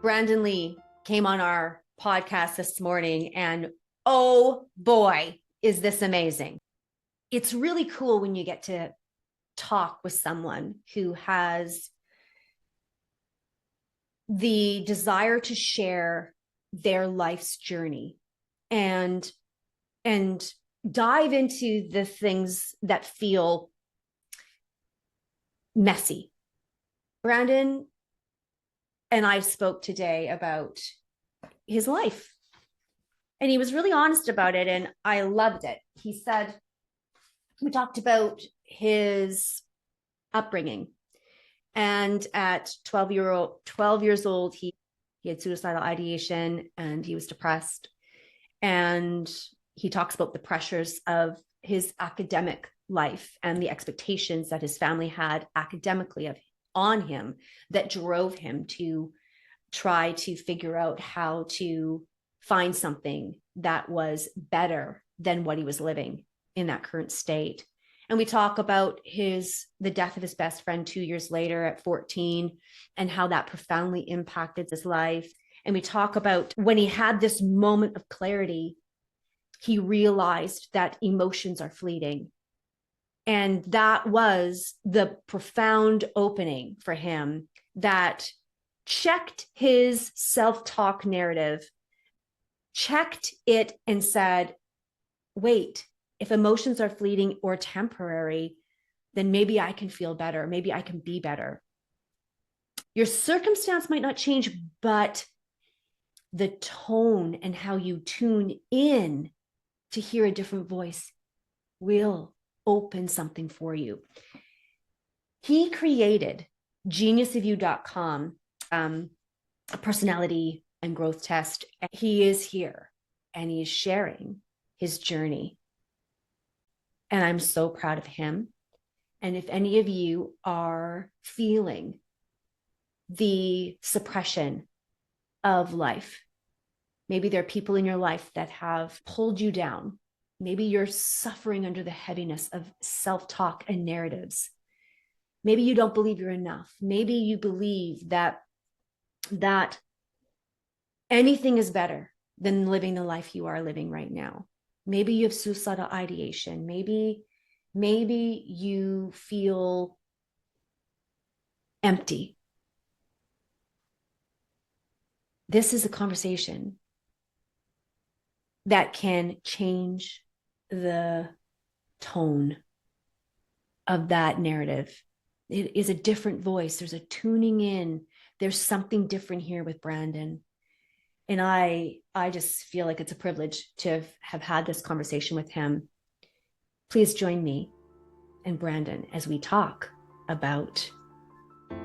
Brandon Lee came on our podcast this morning, and oh boy, is this amazing. It's really cool when you get to talk with someone who has the desire to share their life's journey and dive into the things that feel messy. Brandon and I spoke today about his life, and he was really honest about it, and I loved it. He said, we talked about his upbringing, and at 12 years old, he had suicidal ideation and he was depressed. And he talks about the pressures of his academic life and the expectations that his family had academically on him that drove him to try to figure out how to find something that was better than what he was living in that current state. And we talk about the death of his best friend 2 years later at 14 and how that profoundly impacted his life. And we talk about when he had this moment of clarity, he realized that emotions are fleeting. And that was the profound opening for him that checked his self-talk narrative, checked it and said, wait, if emotions are fleeting or temporary, then maybe I can feel better. Maybe I can be better. Your circumstance might not change, but the tone and how you tune in to hear a different voice will open something for you. He created geniusofyou.com, a personality and growth test. He is here and he is sharing his journey. And I'm so proud of him. And if any of you are feeling the suppression of life, maybe there are people in your life that have pulled you down. Maybe you're suffering under the heaviness of self-talk and narratives. Maybe you don't believe you're enough. Maybe you believe that anything is better than living the life you are living right now. Maybe you have suicidal ideation. Maybe you feel empty. This is a conversation that can change the tone of that narrative. It is a different voice. There's a tuning in. There's something different here with Brandon. And I just feel like it's a privilege to have had this conversation with him. Please join me and Brandon as we talk about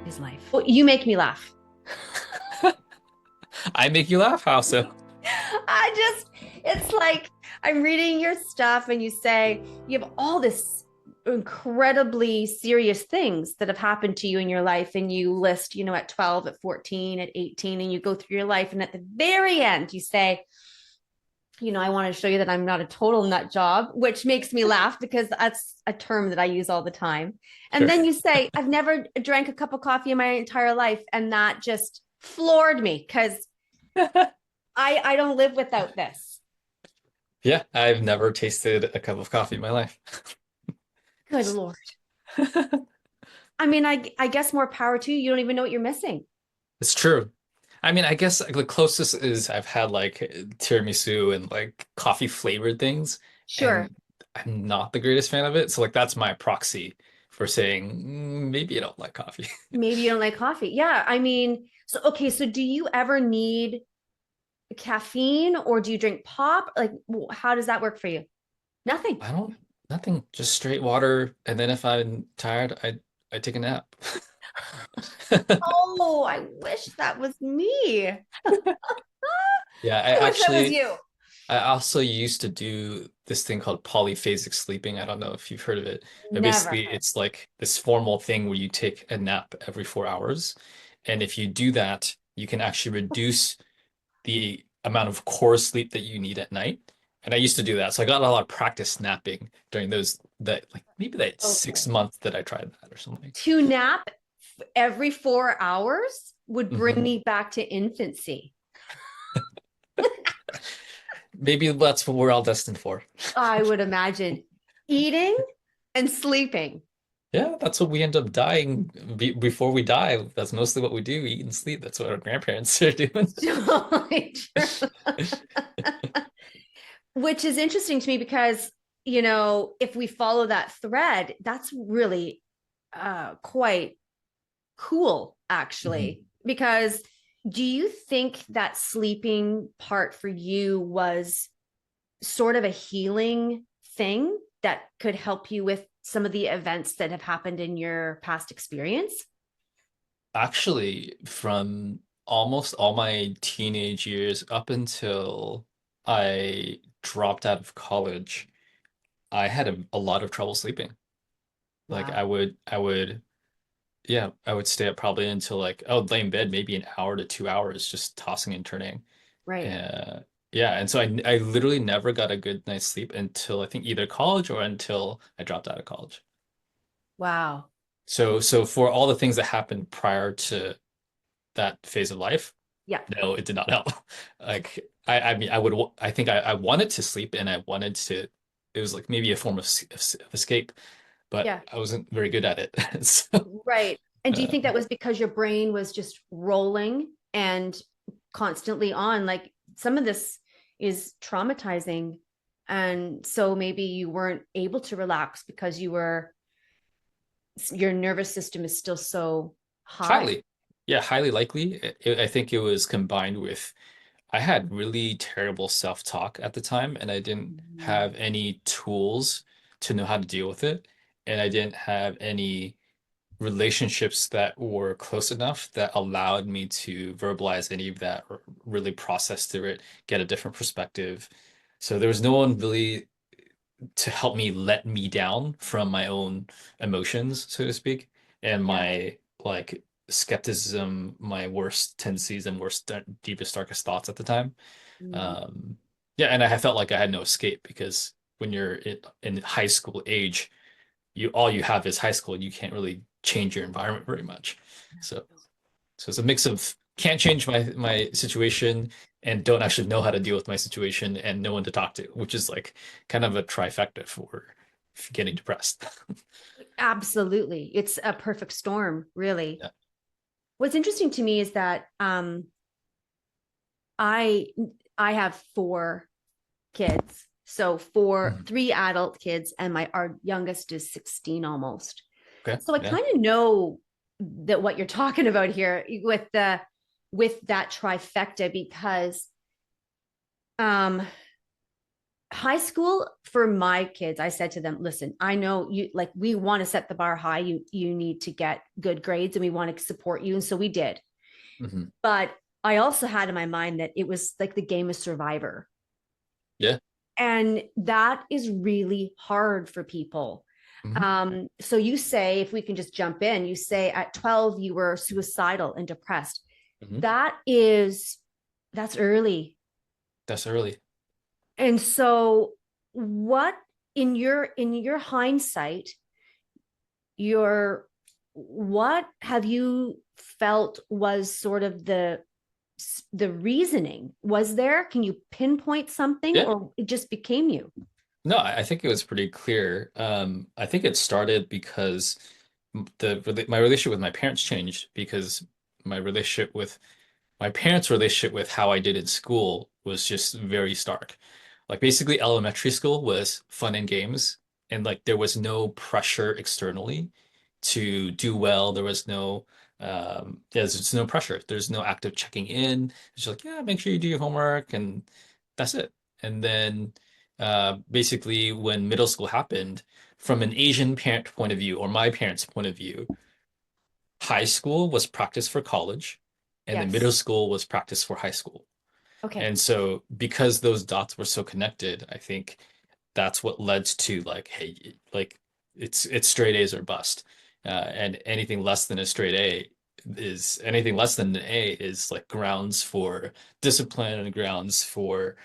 his life. Well, you make me laugh. I make you laugh? How so? It's like I'm reading your stuff and you say you have all this incredibly serious things that have happened to you in your life, and you list, at 12, at 14, at 18, and you go through your life, and at the very end you say, I want to show you that I'm not a total nut job, which makes me laugh because that's a term that I use all the time. And Sure. then you say, I've never drank a cup of coffee in my entire life, and that just floored me because I don't live without this. Yeah, I've never tasted a cup of coffee in my life. Good Lord. I mean, I guess more power to you. You don't even know what you're missing. It's true. I mean, I guess the closest is I've had like tiramisu and like coffee flavored things, Sure. and I'm not the greatest fan of it. So like that's my proxy for saying maybe I don't like coffee. Maybe you don't like coffee. Yeah. I mean, okay. So do you ever need caffeine or do you drink pop? Like, how does that work for you? Nothing. I don't, nothing, just straight water. And then if I'm tired, I take a nap. Oh, I wish that was me. Yeah, I wish that was you. I also used to do this thing called polyphasic sleeping. I don't know if you've heard of it, but Never basically heard. it's like this formal thing where you take a nap every 4 hours. And if you do that, you can actually reduce the amount of core sleep that you need at night. And I used to do that. So I got a lot of practice napping during that like maybe that Okay. 6 months that I tried that or something. To nap every 4 hours would bring Hmm. me back to infancy. Maybe that's what we're all destined for. I would imagine eating and sleeping. Yeah, that's what we end up dying before we die. That's mostly what we do, eat and sleep. That's what our grandparents are doing. Totally true. Which is interesting to me because, if we follow that thread, that's really quite cool, Mhm. actually. Because do you think that sleeping part for you was sort of a healing thing that could help you with some of the events that have happened in your past experience? Actually, from almost all my teenage years up until I dropped out of college, I had a lot of trouble sleeping. Like Wow. yeah, I would stay up probably until like I would lay in bed maybe an hour to 2 hours just tossing and turning. Right. Uh, yeah, and so I literally never got a good night's sleep until I think either college or until I dropped out of college. Wow. So for all the things that happened prior to that phase of life, Yeah. no, it did not help. Like I mean I think I wanted to sleep and I wanted to it was like maybe a form of, of escape, but Yeah. I wasn't very good at it. So Right. And do you uh, think that was because your brain was just rolling and constantly on? Like some of this is traumatizing. And so maybe you weren't able to relax because your nervous system is still so high. highly, yeah, highly likely. I think it was combined with I had really terrible self-talk at the time, and I didn't Mhm. have any tools to know how to deal with it. And I didn't have any relationships that were close enough that allowed me to verbalize any of that or really process through it, get a different perspective. So there was no one really to help me let me down from my own emotions, so to speak, and Yeah. my like skepticism, my worst tendencies and worst, deepest, darkest thoughts at the time. Mhm. Um, yeah, and I felt like I had no escape because when you're in high school age, you all you have is high school, and you can't really change your environment very much. So so it's a mix of can't change my situation and don't actually know how to deal with my situation and no one to talk to, which is like kind of a trifecta for getting depressed. Absolutely. It's a perfect storm, really. Yeah. What's interesting to me is that I I have 4 kids. So four, Mhm. 3 adult kids, and our youngest is 16 almost. Okay. So I Yeah. kind of know that what you're talking about here with that trifecta because um high school for my kids, I said to them, listen, I know you like we want to set the bar high. You need to get good grades and we want to support you. And so we did. Hmm. But I also had in my mind that it was like the game of survivor. Yeah. And that is really hard for people. Hmm. So you say, if we can just jump in, you say at 12 you were suicidal and depressed. Hmm. That's early. That's early. And so what in your hindsight, your what have you felt was sort of the reasoning? Was there? Can you pinpoint something Yeah. or it just became you? No, I think it was pretty clear. I think it started because my relationship with my parents changed because my relationship with my parents' relationship with how I did in school was just very stark. Like basically elementary school was fun and games, and like there was no pressure externally to do well. There was no there's just no pressure. There's no active checking in. It's just like, yeah, make sure you do your homework and that's it. And then basically when middle school happened, from an Asian parent point of view or my parents' point of view, high school was practice for college, and then middle Yes. school was practice for high school. Okay. And so because those dots were so connected, I think that's what led to like, hey, like it's straight A's or bust. And anything less than a straight A is anything less than an A is like grounds for discipline and grounds for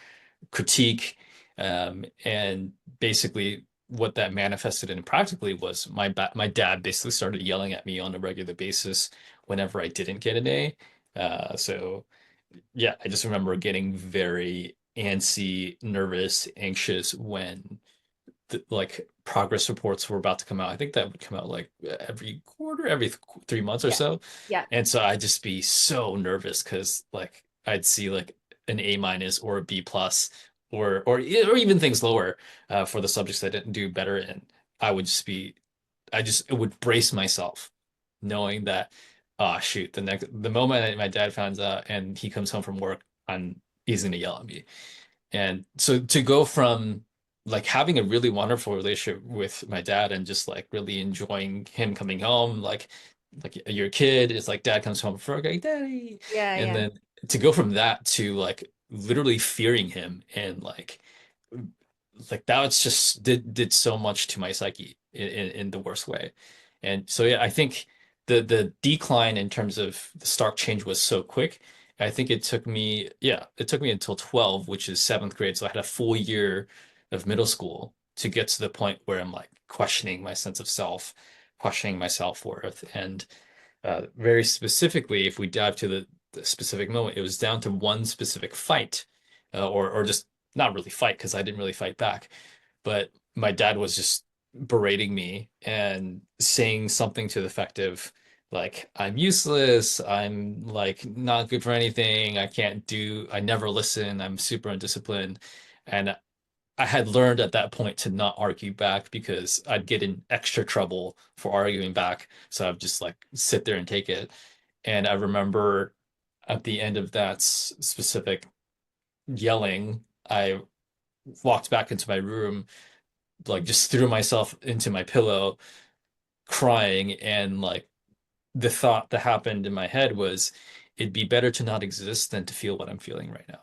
critique. And basically what that manifested in practically was my dad basically started yelling at me on a regular basis whenever I didn't get an A. So yeah, I just remember getting very antsy, nervous, anxious when like progress reports were about to come out. I think that would come out like every quarter, every 3 months or Yeah. so. Yeah. And so I'd just be so nervous because like I'd see like an A minus or a B plus or even things lower for the subjects I didn't do better in. I would just be I just it would brace myself knowing that oh shoot the moment that my dad finds out and he comes home from work he's gonna yell at me. And so to go from like having a really wonderful relationship with my dad and just like really enjoying him coming home, like your kid is like dad comes home from work, like daddy. Yeah. And Yeah. then to go from that to like literally fearing him and like that was just did so much to my psyche in the worst way. And so yeah, I think the decline in terms of the stark change was so quick. I think it took me until 12, which is seventh grade. So I had a full year of middle school to get to the point where I'm like questioning my sense of self, questioning my self-worth. And very specifically, if we dive to the specific moment, it was down to one specific fight, or just not really fight because I didn't really fight back, but my dad was just berating me and saying something to the effect of like I'm useless, I'm like not good for anything, I never listen, I'm super undisciplined. And I had learned at that point to not argue back because I'd get in extra trouble for arguing back. So I'd just like sit there and take it. And I remember at the end of that specific yelling, I walked back into my room, like just threw myself into my pillow, crying. And like the thought that happened in my head was, it'd be better to not exist than to feel what I'm feeling right now.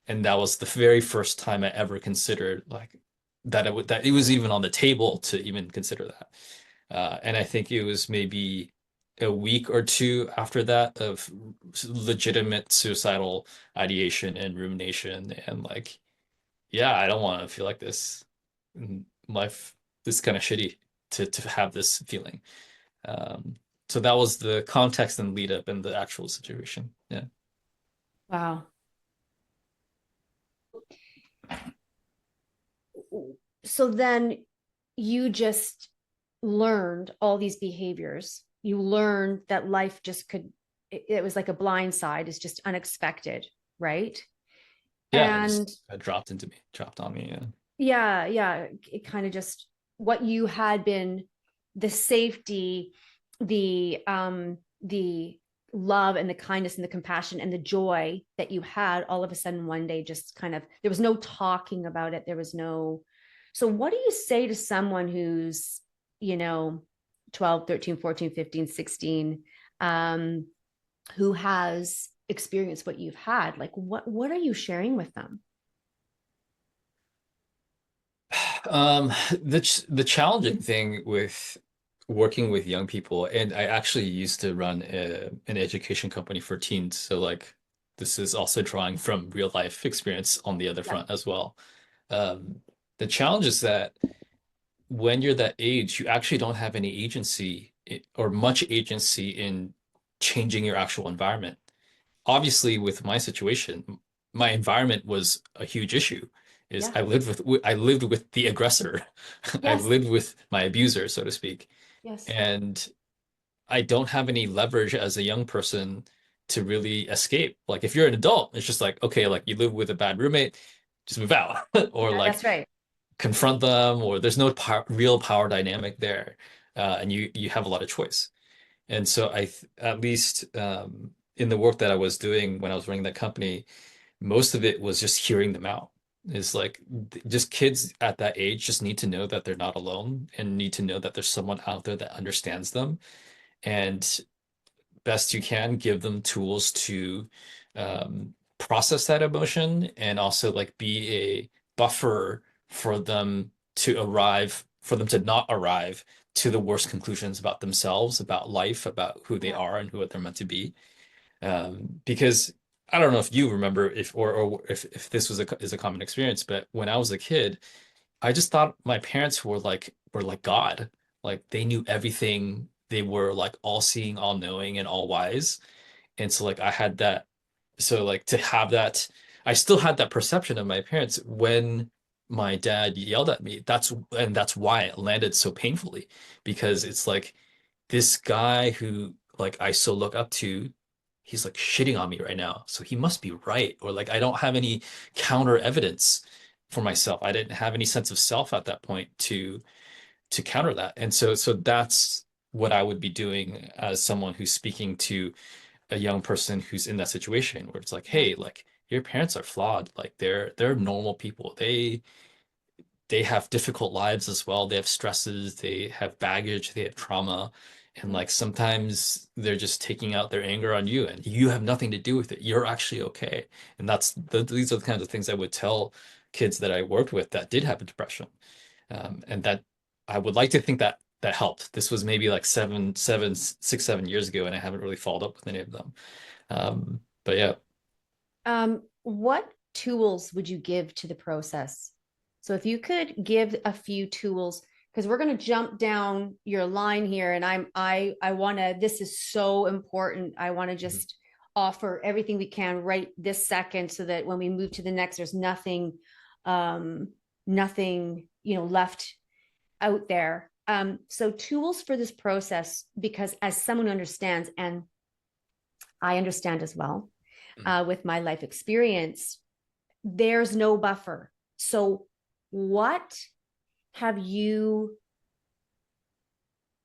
And that was the very first time I ever considered like that it was even on the table to even consider that. And I think it was maybe a week or two after that of legitimate suicidal ideation and rumination and like, yeah, I don't want to feel like this. Life is kind of shitty to have this feeling. Um, so that was the context and lead up in the actual situation. Yeah. Wow. So then you just learned all these behaviors. You learned that life just could, it was like a blind side, it's just unexpected, right? Yeah, it just And dropped on me. Yeah. yeah, yeah, it kind of just what you had been, the safety, the love and the kindness and the compassion and the joy that you had all of a sudden one day just kind of, there was no talking about it, there was no. So what do you say to someone who's, you know, 12, 13, 14, 15, 16, who has experienced what you've had? Like what are you sharing with them? The challenging thing with working with young people, and I actually used to run an education company for teens, so like this is also drawing from real life experience on the other Yeah. front as well. Um, the challenge is that when you're that age, you actually don't have any agency or much agency in changing your actual environment. Obviously, with my situation, my environment was a huge issue. Is Yeah. I lived with the aggressor. I Yes. lived with my abuser, so to speak. Yes. And I don't have any leverage as a young person to really escape. Like if you're an adult, it's just like, okay, like you live with a bad roommate, just move out. Or Yeah, like that's right. confront them, or there's no real power dynamic there. And you have a lot of choice. And so at least in the work that I was doing when I was running that company, most of it was just hearing them out. It's like just kids at that age just need to know that they're not alone and need to know that there's someone out there that understands them. And best you can give them tools to process that emotion and also like be a buffer for them for them to not arrive to the worst conclusions about themselves, about life, about who they Yeah. are and who they're meant to be. Because I don't know if you remember if or if this was is a common experience, but when I was a kid, I just thought my parents were like God. Like they knew everything. They were like all seeing, all knowing, and all wise. And so like I had that, so like to have that, I still had that perception of my parents when my dad yelled at me. That's why it landed so painfully, because it's like this guy who like I so look up to, he's like shitting on me right now. So he must be right. Or like I don't have any counter evidence for myself. I didn't have any sense of self at that point to counter that. And so that's what I would be doing as someone who's speaking to a young person who's in that situation where it's like, Yeah. hey, like your parents are flawed. Like they're normal people. They have difficult lives as well. They have stresses, they have baggage, they have trauma. And Yeah. like sometimes they're just taking out their anger on you and you have nothing to do with it. You're actually okay. And these are the kinds of things I would tell kids that I worked with that did have a depression. And that I would like to think that that helped. This was maybe like 7 years ago, and I haven't really followed up with any of them. But yeah. What tools would you give to the process? So if you could give a few tools, because we're going to jump down your line here, and I want to. This is so important. I want to Mhm. just offer everything we can right this second, so that when we move to the next, there's nothing, nothing left out there. So tools for this process, because as someone who understands, and I understand as well, Mhm. with my life experience, there's no buffer. So, what have you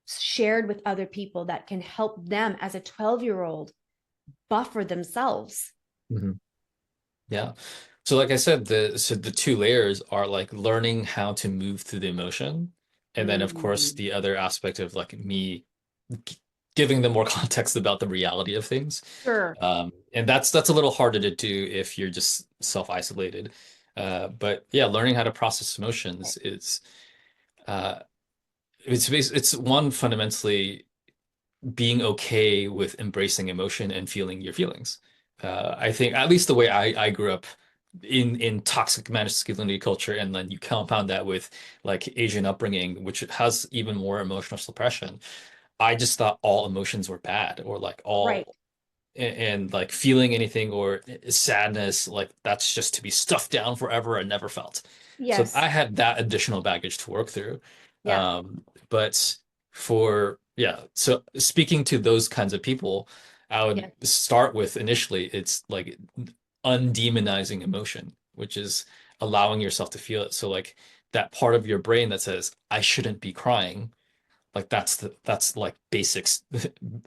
shared with other people that can help them as a 12-year-old buffer themselves? Mhm. Yeah. So like I said, the two layers are like learning how to move through the emotion. And then of course Mm, the other aspect of like me g- giving them more context about the reality of things. sure. And that's a little harder to do if you're just self-isolated. But yeah, learning how to process emotions is uh it's one fundamentally being okay with embracing emotion and feeling your feelings. I think at least the way I grew up in toxic masculinity culture, and then you compound that with like Asian upbringing, which has even more emotional suppression. I just thought all emotions were bad, or like Right. all and like feeling anything or sadness, like that's just to be stuffed down forever and never felt. So Yes. I had that additional baggage to work through. Yeah. But for, yeah, so speaking to those kinds of people, I would Yeah. start with initially, it's like undemonizing emotion, which is allowing yourself to feel it. So like that part of your brain that says, I shouldn't be crying, like that's like basics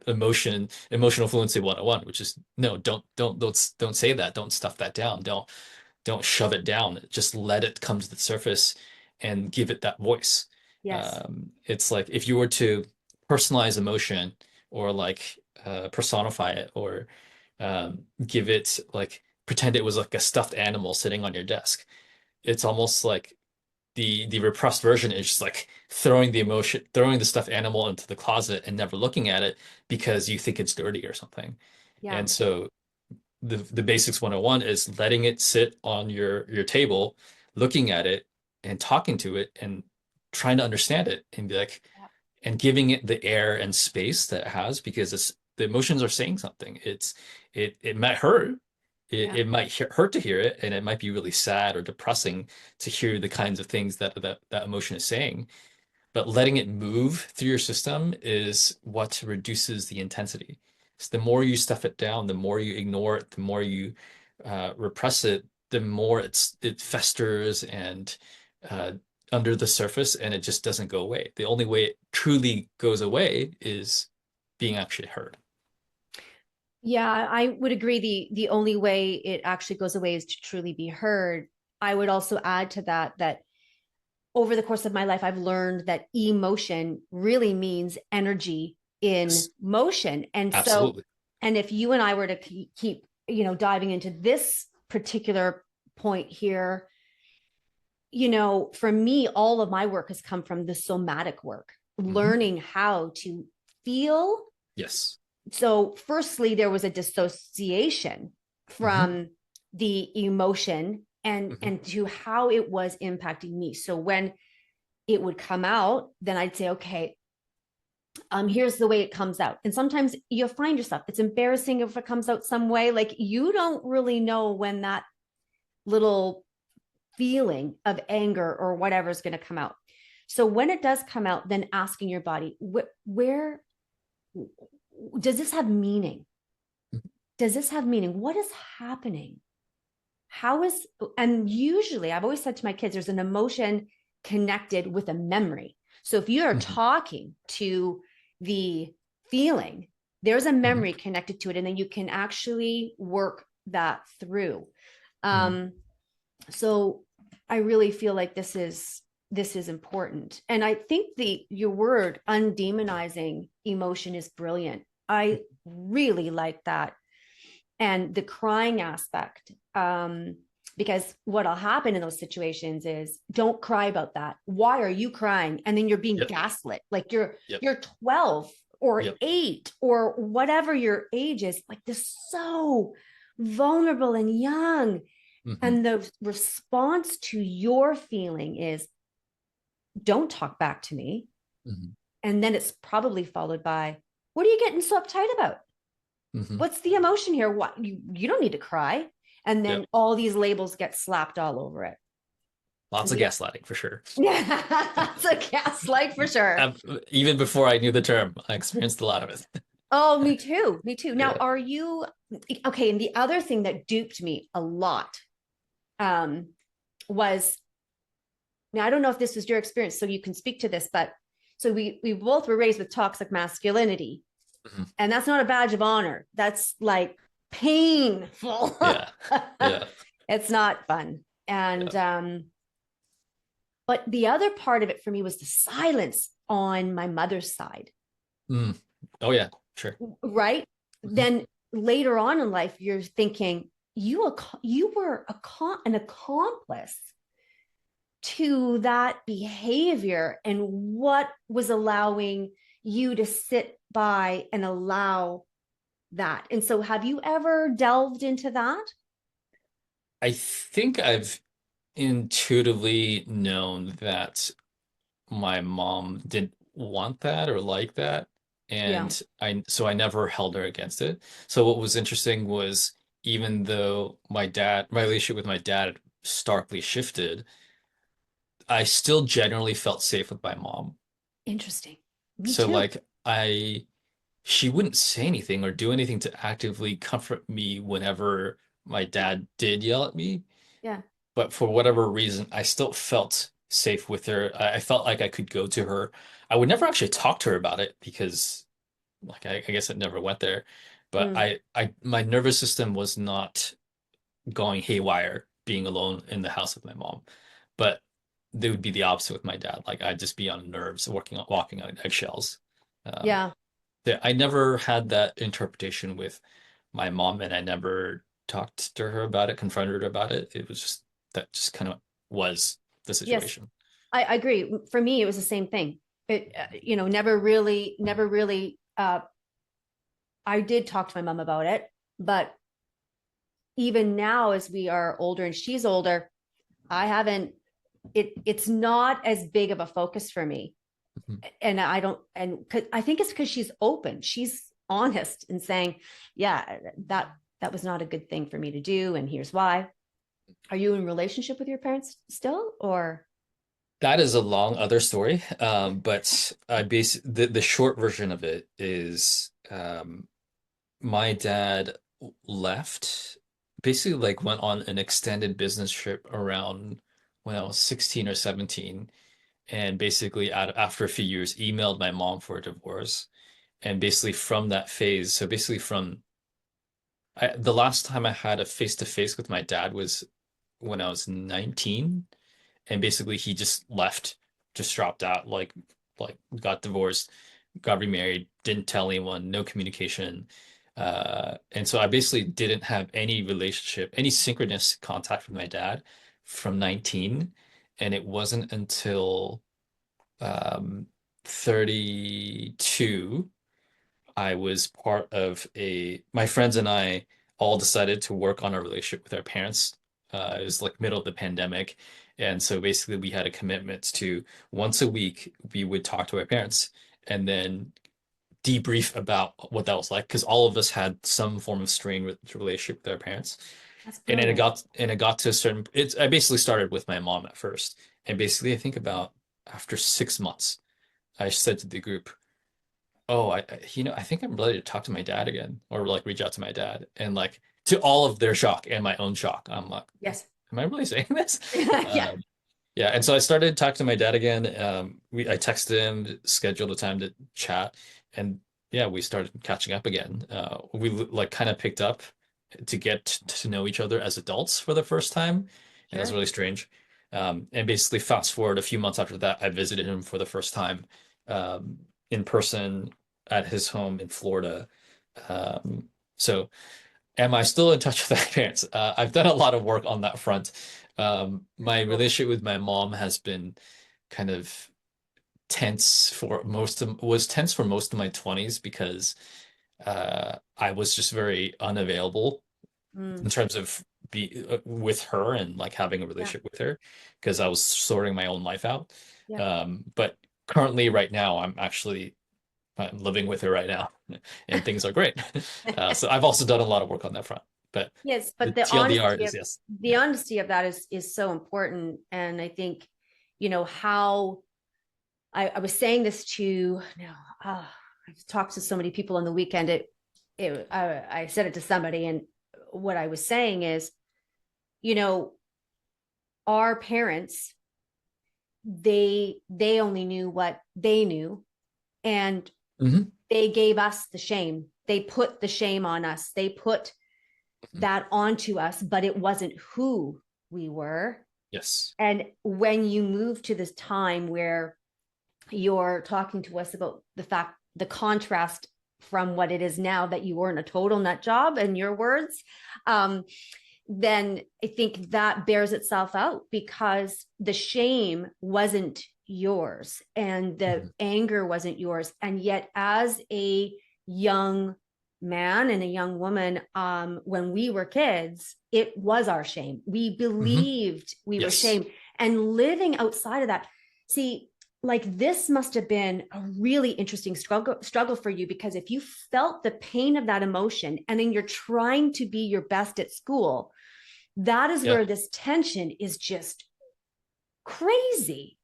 emotional fluency 101, which is no, don't say that, don't stuff that down, don't shove it down, just let it come to the surface and give it that voice. Yes. It's like if you were to personalize emotion or like personify it or give it like pretend it was like a stuffed animal sitting on your desk, it's almost like the repressed version is just like throwing the stuffed animal into the closet and never looking at it because you think it's dirty or something. Yeah. And so the basics 101 is letting it sit on your table, looking at it and talking to it and trying to understand it and be like Yeah. and giving it the air and space that it has because it's the emotions are saying something. It might hurt. Yeah. It might hurt to hear it, and it might be really sad or depressing to hear the kinds of things that emotion is saying. But letting it move through your system is what reduces the intensity. So the more you stuff it down, the more you ignore it, the more you repress it, the more it festers and uh, under the surface, and it just doesn't go away. The only way it truly goes away is being actually heard. Yeah, I would agree. The only way it actually goes away is to truly be heard. I would also add to that over the course of my life, I've learned that emotion really means energy in Yes, motion. And so, absolutely. and if you and I were to keep, diving into this particular point here, for me, all of my work has come from the somatic work, Hmm. learning how to feel. Yes. So, firstly, there was a dissociation Hmm. from the emotion Mhm. and to how it was impacting me. So when it would come out, then I'd say, okay, here's the way it comes out. And sometimes you'll find yourself, it's embarrassing if it comes out some way. Like you don't really know when that little feeling of anger or whatever is going to come out. So when it does come out, then asking your body, where does this have meaning? Does this have meaning? What is happening? How is, and usually I've always said to my kids, there's an emotion connected with a memory. So if you are Mhm. talking to the feeling, there's a Mhm. memory connected to it, and then you can actually work that through. Mhm. Um, so I really feel like this is important, and I think the your word undemonizing emotion is brilliant. I really like that, and the crying aspect, because what'll happen in those situations is don't cry about that. Why are you crying? And then you're being Yep. gaslit, like Yep. you're 12 or Yep. 8 or whatever your age is, like this, so vulnerable and young. Mhm. And the response to your feeling is don't talk back to me. Mhm. And then it's probably followed by, what are you getting so uptight about? Mhm. What's the emotion here? What, you don't need to cry. And then Yep. all these labels get slapped all over it. Lots of Yeah. gaslighting for sure. Yeah. It's a gaslight for sure. I've, even before I knew the term, I experienced a lot of it. Oh, me too. Me too. Now, Yeah. are you okay? And the other thing that duped me a lot um, was, now I don't know if this was your experience, so you can speak to this, but so we both were raised with toxic masculinity, Mhm. and that's not a badge of honor. That's like painful. Yeah. Yeah. It's not fun. Yeah. And but the other part of it for me was the silence on my mother's side, Mm. Oh yeah, sure. right? Mhm. Then later on in life, you're thinking you were an accomplice to that behavior, and what was allowing you to sit by and allow that. And so, have you ever delved into that? I think I've intuitively known that my mom didn't want that or like that. Yeah, And I never held her against it. So what was interesting was even though my relationship with my dad starkly shifted, I still generally felt safe with my mom. interesting. Me So too. like she wouldn't say anything or do anything to actively comfort me whenever my dad did yell at me. Yeah. But for whatever reason, I still felt safe with her. I felt like I could go to her. I would never actually talk to her about it because, like, I guess it never went there. But Mm. my nervous system was not going haywire being alone in the house with my mom. But they would be the opposite with my dad. Like, I'd just be on nerves, walking on eggshells. Um, Yeah. I never had that interpretation with my mom, and I never talked to her about it, confronted her about it. It was just that just kind of was the Yes, situation. I agree. For me, it was the same thing. It, never really. I did talk to my mom about it, but even now, as we are older and she's older, I haven't. It's not as big of a focus for me, Mhm. and I don't. And I think it's because she's open. She's honest and saying, "Yeah, that was not a good thing for me to do, and here's why." Are you in relationship with your parents still, or? That is a long other story. But the short version of it is my dad left, basically like went on an extended business trip around when I was 16 or 17, and basically after a few years emailed my mom for a divorce. And basically from that phase, so basically from the last time I had a face to face with my dad was when I was 19, and basically he just left, just dropped out, like got divorced, got remarried, didn't tell anyone, no communication. And so I basically didn't have any relationship, any synchronous contact with my dad from 19. And it wasn't until um 32 I was part of my friends and I all decided to work on our relationship with our parents It was like middle of the pandemic. And so basically we had a commitment to once a week we would talk to our parents and then debrief about what that was like because all of us had some form of strained relationship with our parents. That's And then brilliant. it got to a certain it's I basically started with my mom at first. And basically I think about after 6 months, I said to the group, oh, I think I'm ready to talk to my dad again or like reach out to my dad. And like to all of their shock and my own shock, I'm like, Yes. am I really saying this? Yeah. Yeah, and so I started talking to my dad again. I texted him, scheduled a time to chat, and yeah, we started catching up again. We like kind of picked up to get to know each other as adults for the first time, and it was Sure. really strange. And basically, fast forward a few months after that, I visited him for the first time um, in person at his home in Florida. So am I still in touch with my parents? I've done a lot of work on that front. My relationship with my mom has been kind of tense for most of my 20s because I was just very unavailable Mm, in terms of with her and like having a yeah. relationship with her because I was sorting my own life out. Yeah. But currently, right now, I'm living with her right now, and things are great. So I've also done a lot of work on that front. But Yes, the but TLDR is yes. the honesty of that is so important. And I think, how I was saying this to now, I've talked to so many people on the weekend. I said it to somebody, and what I was saying is, you know, our parents, they only knew what they knew, and Hmm. they gave us the shame. They put the shame on us. They put that onto us, but it wasn't who we were. Yes. And when you move to this time where you're talking to us about the contrast from what it is now, that you weren't a total nut job, in your words, um, then I think that bears itself out, because the shame wasn't yours and the Mhm. anger wasn't yours. And yet, as a young man and a young woman, when we were kids, it was our shame. We Hmm. believed we were Yes. shamed. And living outside of that, see, like, this must have been a really interesting struggle for you, because if you felt the pain of that emotion and then you're trying to be your best at school, that is Yeah. where this tension is just crazy.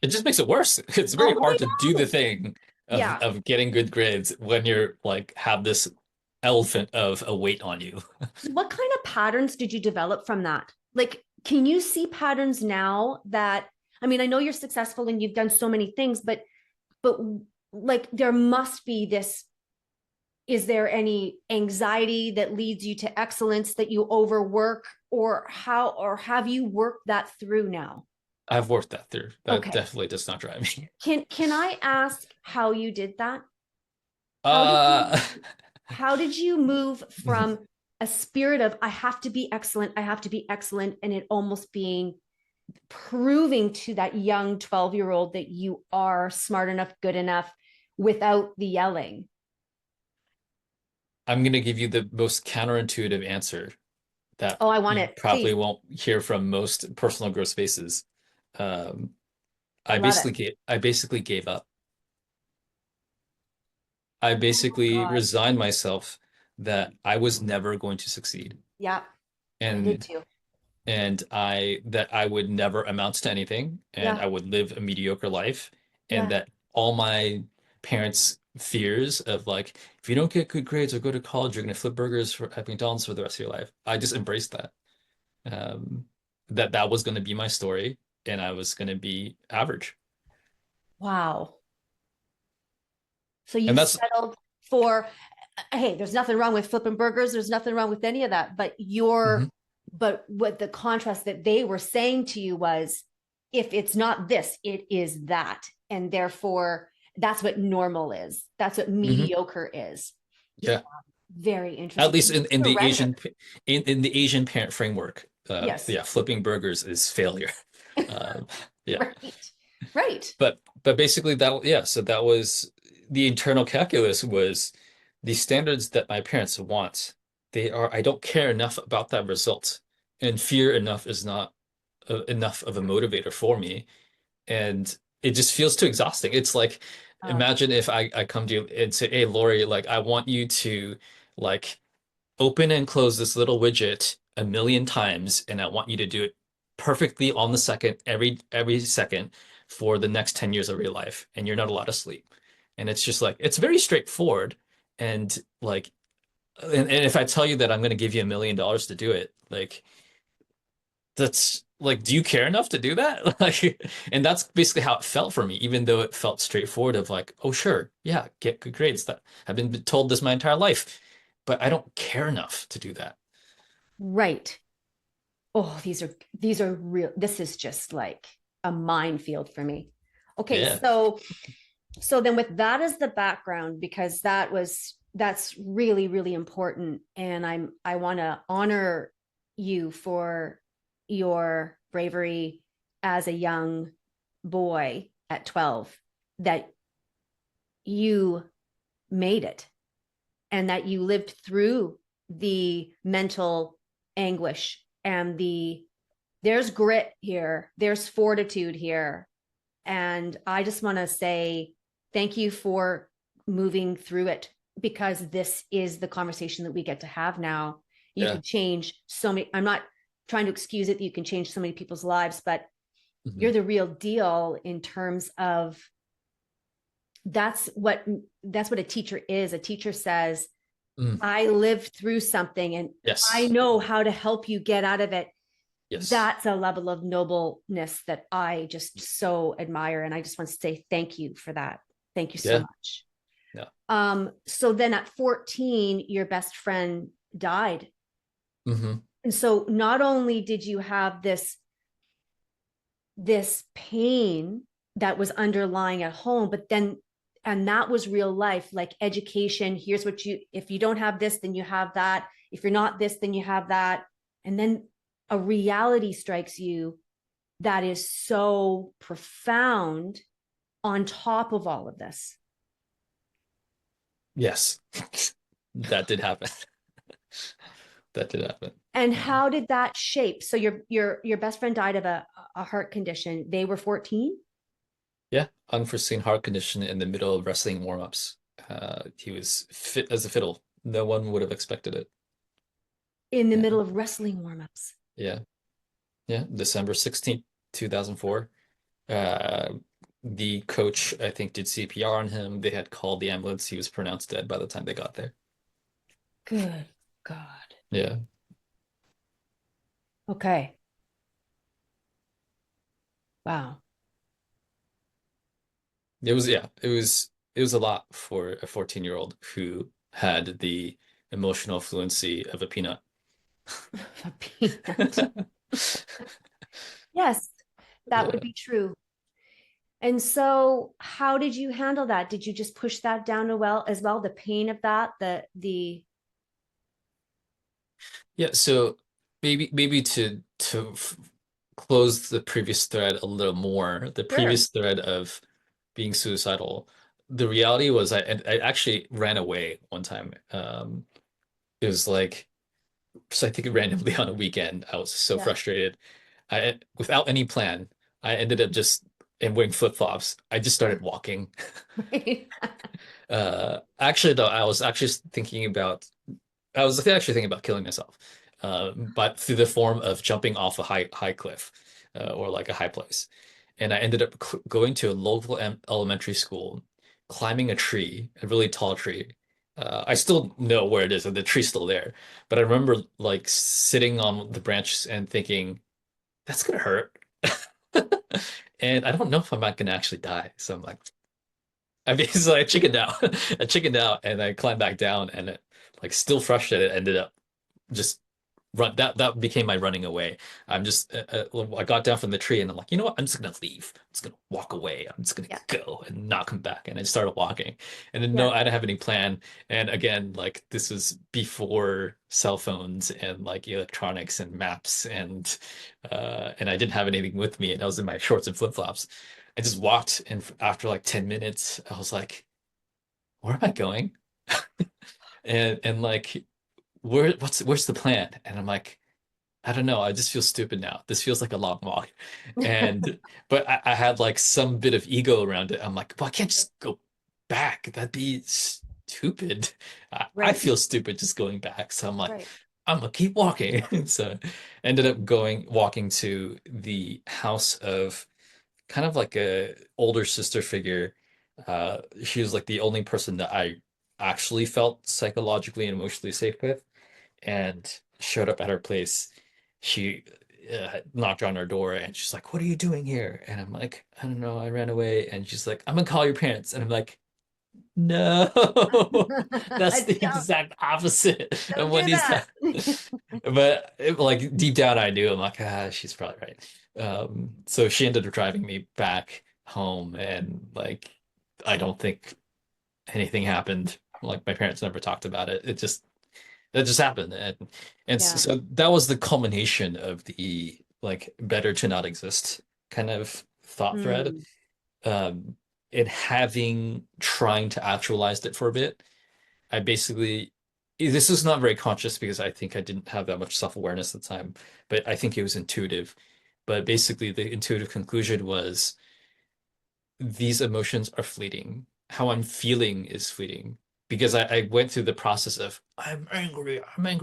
It just makes it worse. It's very Oh hard my to do the God. thing Yeah. of getting good grades when you're like have this elephant of a weight on you. What kind of patterns did you develop from that? Like, can you see patterns now that, I mean, I know you're successful and you've done so many things, but like, there must be this, is there any anxiety that leads you to excellence, that you overwork, or have you worked that through now? I've worked that through. That Okay. definitely does not drive me. Can I ask how you did that? How did you Uh, how did you move from a spirit of I have to be excellent, I have to be excellent, and it almost being proving to that young 12-year-old that you are smart enough, good enough, without the yelling? I'm gonna give you the most counterintuitive answer that Oh, I want you it. probably Please. won't hear from most personal growth spaces. Um, I love it. I basically gave up. I Oh my basically God. resigned myself that I was never going to succeed. Yeah, I did And too. I that I would never amount to anything and Yeah, I would live a mediocre life and yeah. that all my parents' fears of like if you don't get good grades or go to college, you're gonna flip burgers at McDonald's for the rest of your life. I just embraced that. Um, that was gonna be my story and I was gonna be average. Wow. So you And that's settled for, hey, there's nothing wrong with flipping burgers. There's nothing wrong with any of that. Mhm. But what the contrast that they were saying to you was, if it's not this, it is that. And therefore, that's what normal is. That's what Mhm. mediocre is. Yeah. Very At interesting. least You in the surrendered. In the Asian parent framework, Yes. yeah, flipping burgers is failure. Um, yeah. Right. Right. But basically that yeah, so that was the internal calculus was the standards that my parents want. They are I don't care enough about that result and fear enough is not enough of a motivator for me, and it just feels too exhausting. It's like, Oh, imagine if I come to you and say, "Hey, Lori, like I want you to like open and close this little widget a million times, and I want you to do it perfectly on the second, every second for the next 10 years of your life, and you're not allowed to sleep." And it's just like it's very straightforward. And like and if I tell you that I'm going to give you $1 million to do it, like that's like, do you care enough to do that? Like, and that's basically how it felt for me, even though it felt straightforward of like, oh, sure, yeah, get good grades. That I've been told this my entire life, but I don't care enough to do that. right. Oh, these are real. This is just like a minefield for me. Okay, Yeah. so then with that as the background, because that's really, really important. And I want to honor you for your bravery as a young boy at 12, that you made it and that you lived through the mental anguish and there's grit here, there's fortitude here. And I just want to say thank you for moving through it, because this is the conversation that we get to have now. You Yeah. could change so many, I'm not trying to excuse it that you can change so many people's lives, but Mhm. you're the real deal in terms of that's what that's what a teacher is. A teacher says, Mm. I lived through something and I Yes. know how to help you get out of it. Yes. That's a level of nobleness that I just so admire. And I just want to say thank you for that. Thank you so Yeah. much. Yeah. So then at 14, your best friend died. Hmm. And so not only did you have this pain that was underlying at home, but then and that was real life, like education. Here's what you, if you don't have this, then you have that. If you're not this, then you have that. And then a reality strikes you that is so profound on top of all of this. Yes. That did happen. That did happen. And Um, how did that shape? So your best friend died of a heart condition. They were 14 yeah. Unforeseen heart condition in the middle of wrestling warm-ups. He was fit as a fiddle. No one would have expected it. in the Yeah. middle of wrestling warm-ups. Yeah. Yeah. December 16th, 2004. Uh, the coach, I think, did CPR on him. They had called the ambulance. He was pronounced dead by the time they got there. Good God. Yeah. Okay. Wow. It was a lot for a 14-year-old who had the emotional fluency of a peanut. A peanut. Yes, that would Yeah. be true. And so how did you handle that? Did you just push that down as well, the pain of that, the Yeah, so maybe to close the previous thread a little more, the sure. previous thread of being suicidal, the reality was I actually ran away one time. It was like, so I think randomly on a weekend, I was so Yeah. frustrated. Without any plan, I ended up just and wearing flip-flops. I just started walking. Right. Actually, though, I was actually thinking about killing myself, but through the form of jumping off a high cliff, or like a high place. And I ended up going to a local elementary school, climbing a tree, a really tall tree. I still know where it is, and the tree's still there. But I remember like sitting on the branch and thinking, that's gonna hurt. And I don't know if I'm not gonna actually die. So I'm like, I basically I chickened out. I chickened out and I climbed back down and it, like still frustrated, ended up just run that became my running away. I'm just I got down from the tree and I'm like, you know what? I'm just gonna leave. I'm just gonna walk away. I'm just gonna Yeah. go and not come back. And I started walking. And then no, Yeah. I didn't have any plan. And again, like this was before cell phones and like electronics and maps and I didn't have anything with me and I was in my shorts and flip-flops. I just walked and after like 10 minutes, I was like, where am I going? And like where's the plan? And I'm like, I don't know. I just feel stupid now. This feels like a long walk. And, but I had like some bit of ego around it. I'm like, well, I can't just go back. That'd be stupid. I Right. feel stupid just going back. So I'm like, Right. I'm gonna keep walking. So ended up walking to the house of kind of like a older sister figure. She was like the only person that I actually felt psychologically and emotionally safe with, and showed up at her place. She knocked on her door and she's like, "What are you doing here?" And I'm like, "I don't know. I ran away." And she's like, "I'm gonna call your parents." And I'm like, "No, that's the Don't exact opposite of don't what do needs to that. happen. But like deep down, I knew I'm like, she's probably right. So she ended up driving me back home, and like, I don't think anything happened. Like my parents never talked about it. It just that just happened, and Yeah. so that was the culmination of the like better to not exist kind of thought thread. Mm, Um, and having trying to actualize it for a bit, I basically this is not very conscious because I think I didn't have that much self-awareness at the time, but I think it was intuitive. But basically, the intuitive conclusion was these emotions are fleeting. How I'm feeling is fleeting. Because I went through the process of I'm angry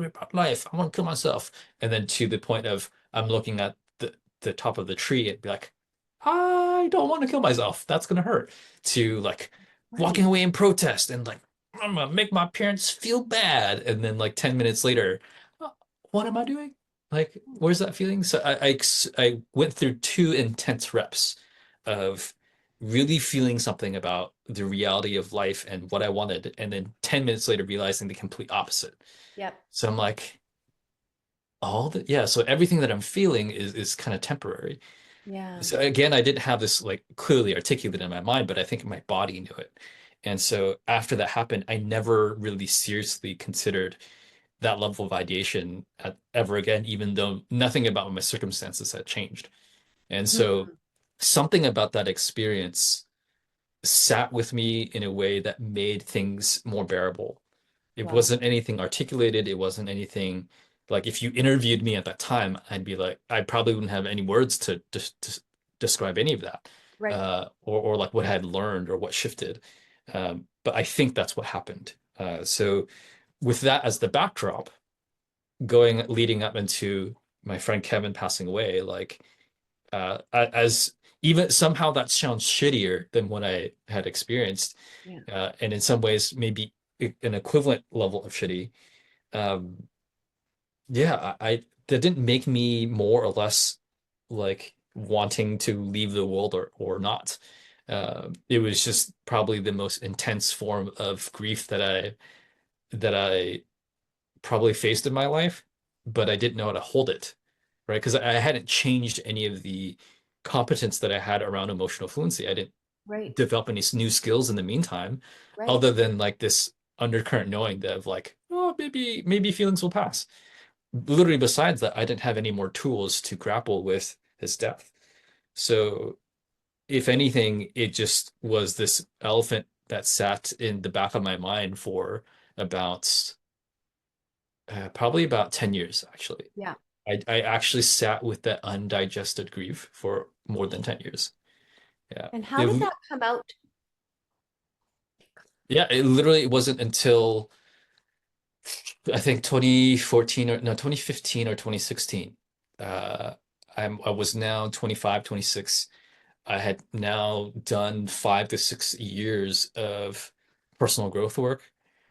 about life, I want to kill myself. And then to the point of I'm looking at the top of the tree and be like, I don't want to kill myself. That's gonna hurt. To like walking right. away in protest and like I'm gonna make my parents feel bad. And then like 10 minutes later, "Oh, what am I doing? Like, where's that feeling?" So I went through two intense reps of really feeling something about the reality of life and what I wanted, and then 10 minutes later realizing the complete opposite. Yep. So I'm like, yeah, so everything that I'm feeling is kind of temporary. Yeah. So again, I didn't have this like clearly articulated in my mind, but I think my body knew it. And so after that happened, I never really seriously considered that level of ideation ever again, even though nothing about my circumstances had changed. And so Mm, something about that experience sat with me in a way that made things more bearable. It wow. wasn't anything articulated. It wasn't anything like if you interviewed me at that time, I'd be like, I probably wouldn't have any words to describe any of that, Right. or like what I had learned or what shifted. But I think that's what happened. So with that as the backdrop, going leading up into my friend Kevin passing away, like as even somehow that sounds shittier than what I had experienced, Yeah. and in some ways maybe an equivalent level of shitty. Um, yeah, I that didn't make me more or less like wanting to leave the world or not. It was just probably the most intense form of grief that I probably faced in my life, but I didn't know how to hold it, right? Because I hadn't changed any of the competence that I had around emotional fluency. I didn't Right. develop any new skills in the meantime, Right. other than like this undercurrent knowing that of like, oh, maybe feelings will pass. Literally, besides that, I didn't have any more tools to grapple with his death. So, if anything, it just was this elephant that sat in the back of my mind for about probably about 10 years, actually. Yeah. I actually sat with that undigested grief for more than 10 years. Yeah. And how did It, that come out? yeah, it literally wasn't until I think 2014 or no, 2015 or 2016. Uh, I was now 25, 26. I had now done 5 to 6 years of personal growth work.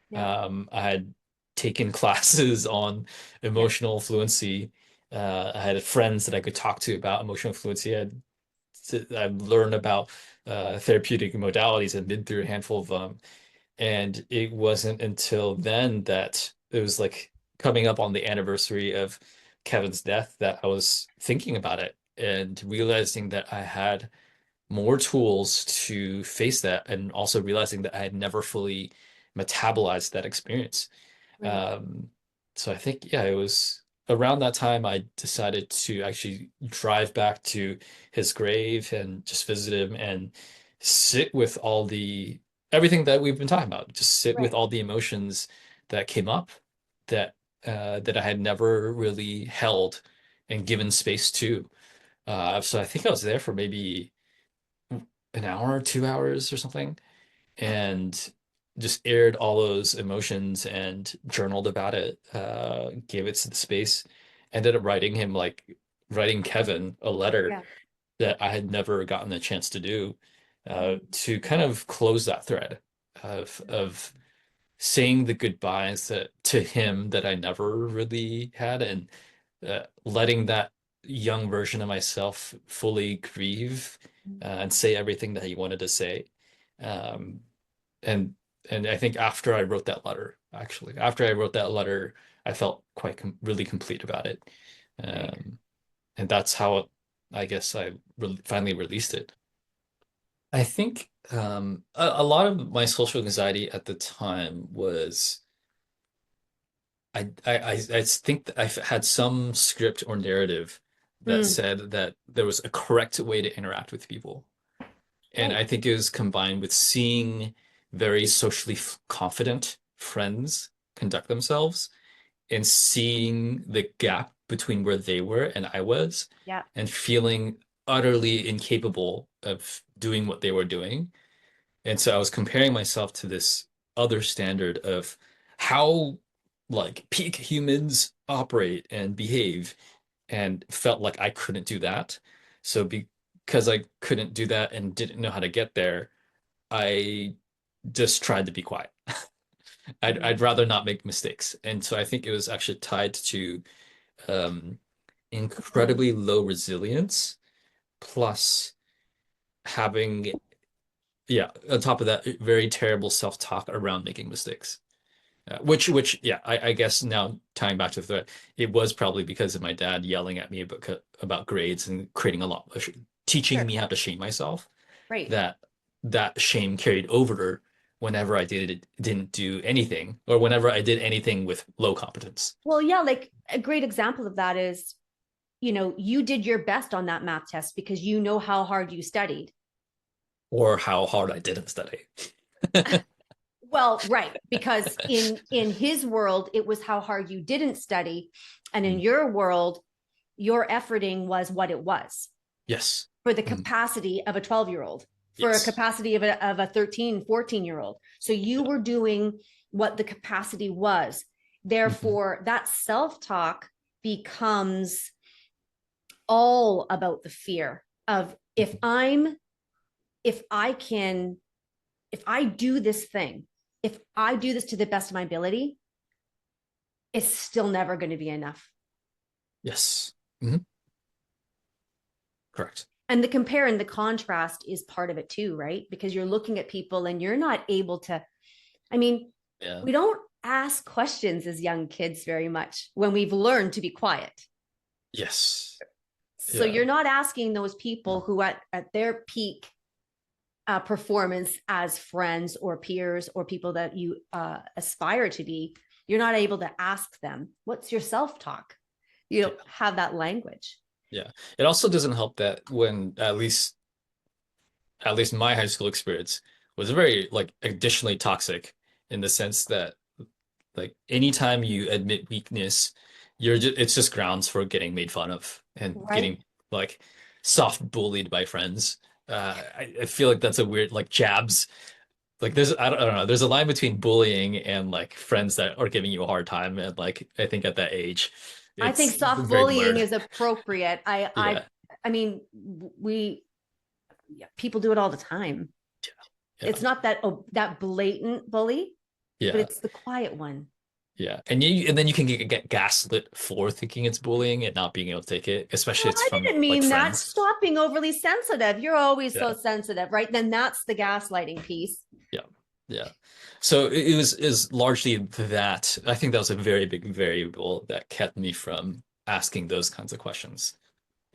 Yeah. I had taken classes on Yeah. emotional fluency. I had friends that I could talk to about emotional fluency. I learned about therapeutic modalities and been through a handful of them. And it wasn't until then that it was like coming up on the anniversary of Kevin's death that I was thinking about it and realizing that I had more tools to face that, and also realizing that I had never fully metabolized that experience. Right. Um, so I think, yeah, it was around that time I decided to actually drive back to his grave and just visit him and sit with all the everything that we've been talking about. Just sit with Right. all the emotions that came up that that I had never really held. and given space too. So I think I was there for maybe an hour, 2 hours or something, and just aired all those emotions and journaled about it, gave it the space, ended up writing Kevin a letter Yeah. that I had never gotten the chance to do, Mm. to kind of close that thread of saying the goodbyes to him that I never really had, and letting that young version of myself fully grieve, and say everything that he wanted to say. Um, and and I think after I wrote that letter, actually, after I wrote that letter, I felt really complete about it. Right. Um, and that's how I guess I re finally released it. I think a lot of my social anxiety at the time was I think that I've had some script or narrative that Mm. said that there was a correct way to interact with people. And Right. I think it was combined with seeing very socially confident friends conduct themselves and seeing the gap between where they were and I was, Yeah. and feeling utterly incapable of doing what they were doing. And so I was comparing myself to this other standard of how like peak humans operate and behave, and felt like I couldn't do that. So because I couldn't do that and didn't know how to get there, I just tried to be quiet. I'd Mm. rather not make mistakes. And so I think it was actually tied to um, incredibly low resilience, plus having, yeah, on top of that, very terrible self-talk around making mistakes. Yeah, I guess now tying back to the thread, it was probably because of my dad yelling at me about grades and creating a lot, teaching Sure. me how to shame myself, Right. that that shame carried over whenever I didn't do anything, or whenever I did anything with low competence, Well, yeah, like a great example of that is, you did your best on that math test because you know how hard you studied. or how hard I didn't study. Well, right, because in his world it was how hard you didn't study, and in Mm. your world your efforting was what it was Yes. for the Mm. capacity of a 12-year-old, for a Yes. capacity of a 13, 14-year-old. So you Yeah. were doing what the capacity was. Mhm. Therefore, that self-talk becomes all about the fear of, Mhm. if I can, if I do this thing, if I do this to the best of my ability, it's still never going to be enough. Yes. Mhm. Correct. And the compare and the contrast is part of it too, right? Because you're looking at people and you're not able to, I mean, Yeah. we don't ask questions as young kids very much when we've learned to be quiet. Yes. So Yeah. you're not asking those people who at their peak performance as friends or peers or people that you aspire to be, you're not able to ask them, what's your self-talk? You Yeah. don't have that language. Yeah. It also doesn't help that when at least my high school experience was very like additionally toxic, in the sense that like anytime you admit weakness, it's just grounds for getting made fun of and Right. getting like soft bullied by friends. I feel like that's a weird like jabs. Like I don't know, there's a line between bullying and like friends that are giving you a hard time, and like I think at that age I think it's soft very bullying blurred. is appropriate. Yeah. I mean, we people do it all the time. Yeah. It's not that blatant bully, but Yeah. it's the quiet one. Yeah. And then you can get gaslit for thinking it's bullying and not being able to take it, especially Well, it's I from didn't like mean that. friends. Stop being overly sensitive. You're always so Yeah. sensitive, right? Then that's the gaslighting piece. Yeah. Yeah. So it was is largely that. I think that was a very big variable that kept me from asking those kinds of questions.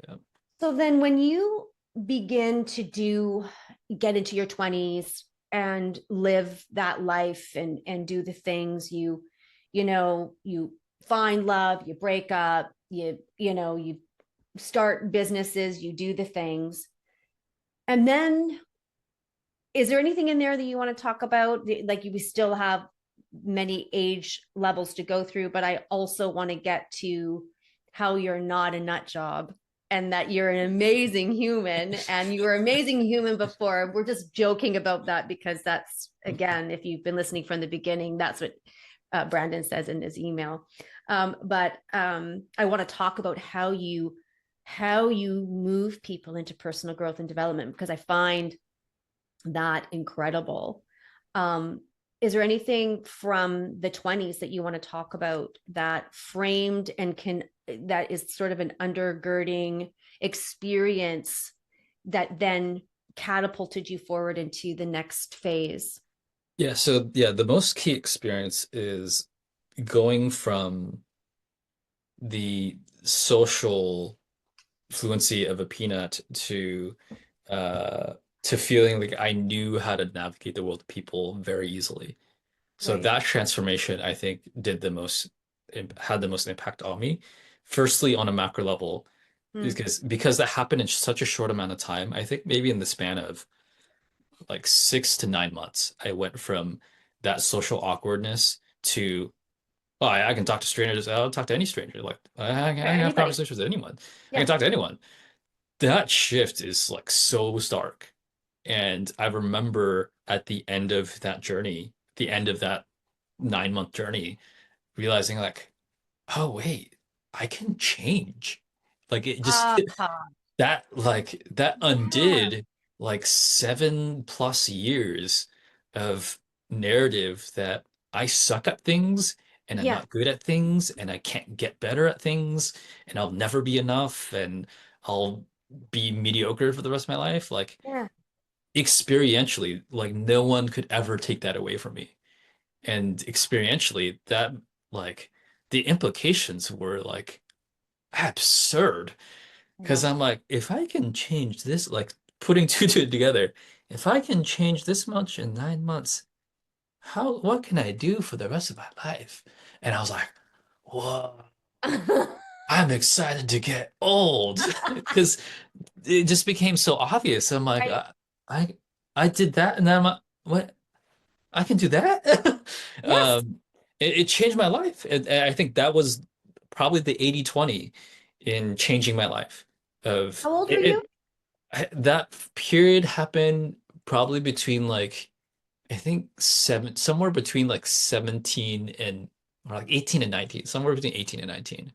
Yeah. So then when you begin to get into your 20s and live that life and do the things you find love, you break up, you start businesses, you do the things. And then is there anything in there that you want to talk about? Like we still have many age levels to go through, but I also want to get to how you're not a nut job and that you're an amazing human and you were an amazing human before. We're just joking about that because that's, again, if you've been listening from the beginning, that's what Brandon says in his email. But I want to talk about how you move people into personal growth and development, because I find that incredible. Is there anything from the 20s that you want to talk about that framed and that is sort of an undergirding experience that then catapulted you forward into the next phase? Yeah, so yeah, the most key experience is going from the social fluency of a peanut uh to feeling like I knew how to navigate the world of people very easily. So Right. that transformation, I think, had the most impact on me. Firstly, on a macro level, Mm. because that happened in such a short amount of time. I think maybe in the span of like 6 to 9 months, I went from that social awkwardness to, oh, I can talk to strangers. I'll talk to any stranger. Like I For can have anybody. conversations with anyone. I can Yeah. talk to anyone. That shift is like so stark. And I remember at the end of that journey, the end of that 9 month journey, realizing like, oh wait, I can change. Like it just Uh, that yeah. undid like 7+ years of narrative that I suck at things and I'm Yeah. not good at things and I can't get better at things and I'll never be enough and I'll be mediocre for the rest of my life. Like Yeah. experientially, like no one could ever take that away from me. And experientially, that like the implications were like absurd. I Because know. I'm like, if I can change this, like putting two together, if I can change this much in 9 months, what can I do for the rest of my life? And I was like, whoa, I'm excited to get old because it just became so obvious. I'm like, Right. I, I did that, and then I'm like, what? I can do that? Yes. It changed my life. And I think that was probably the 80/20 in changing my life. Of How old were you? it, that period happened probably between like I think somewhere between like 17 and or like 18 and 19, somewhere between 18 and 19.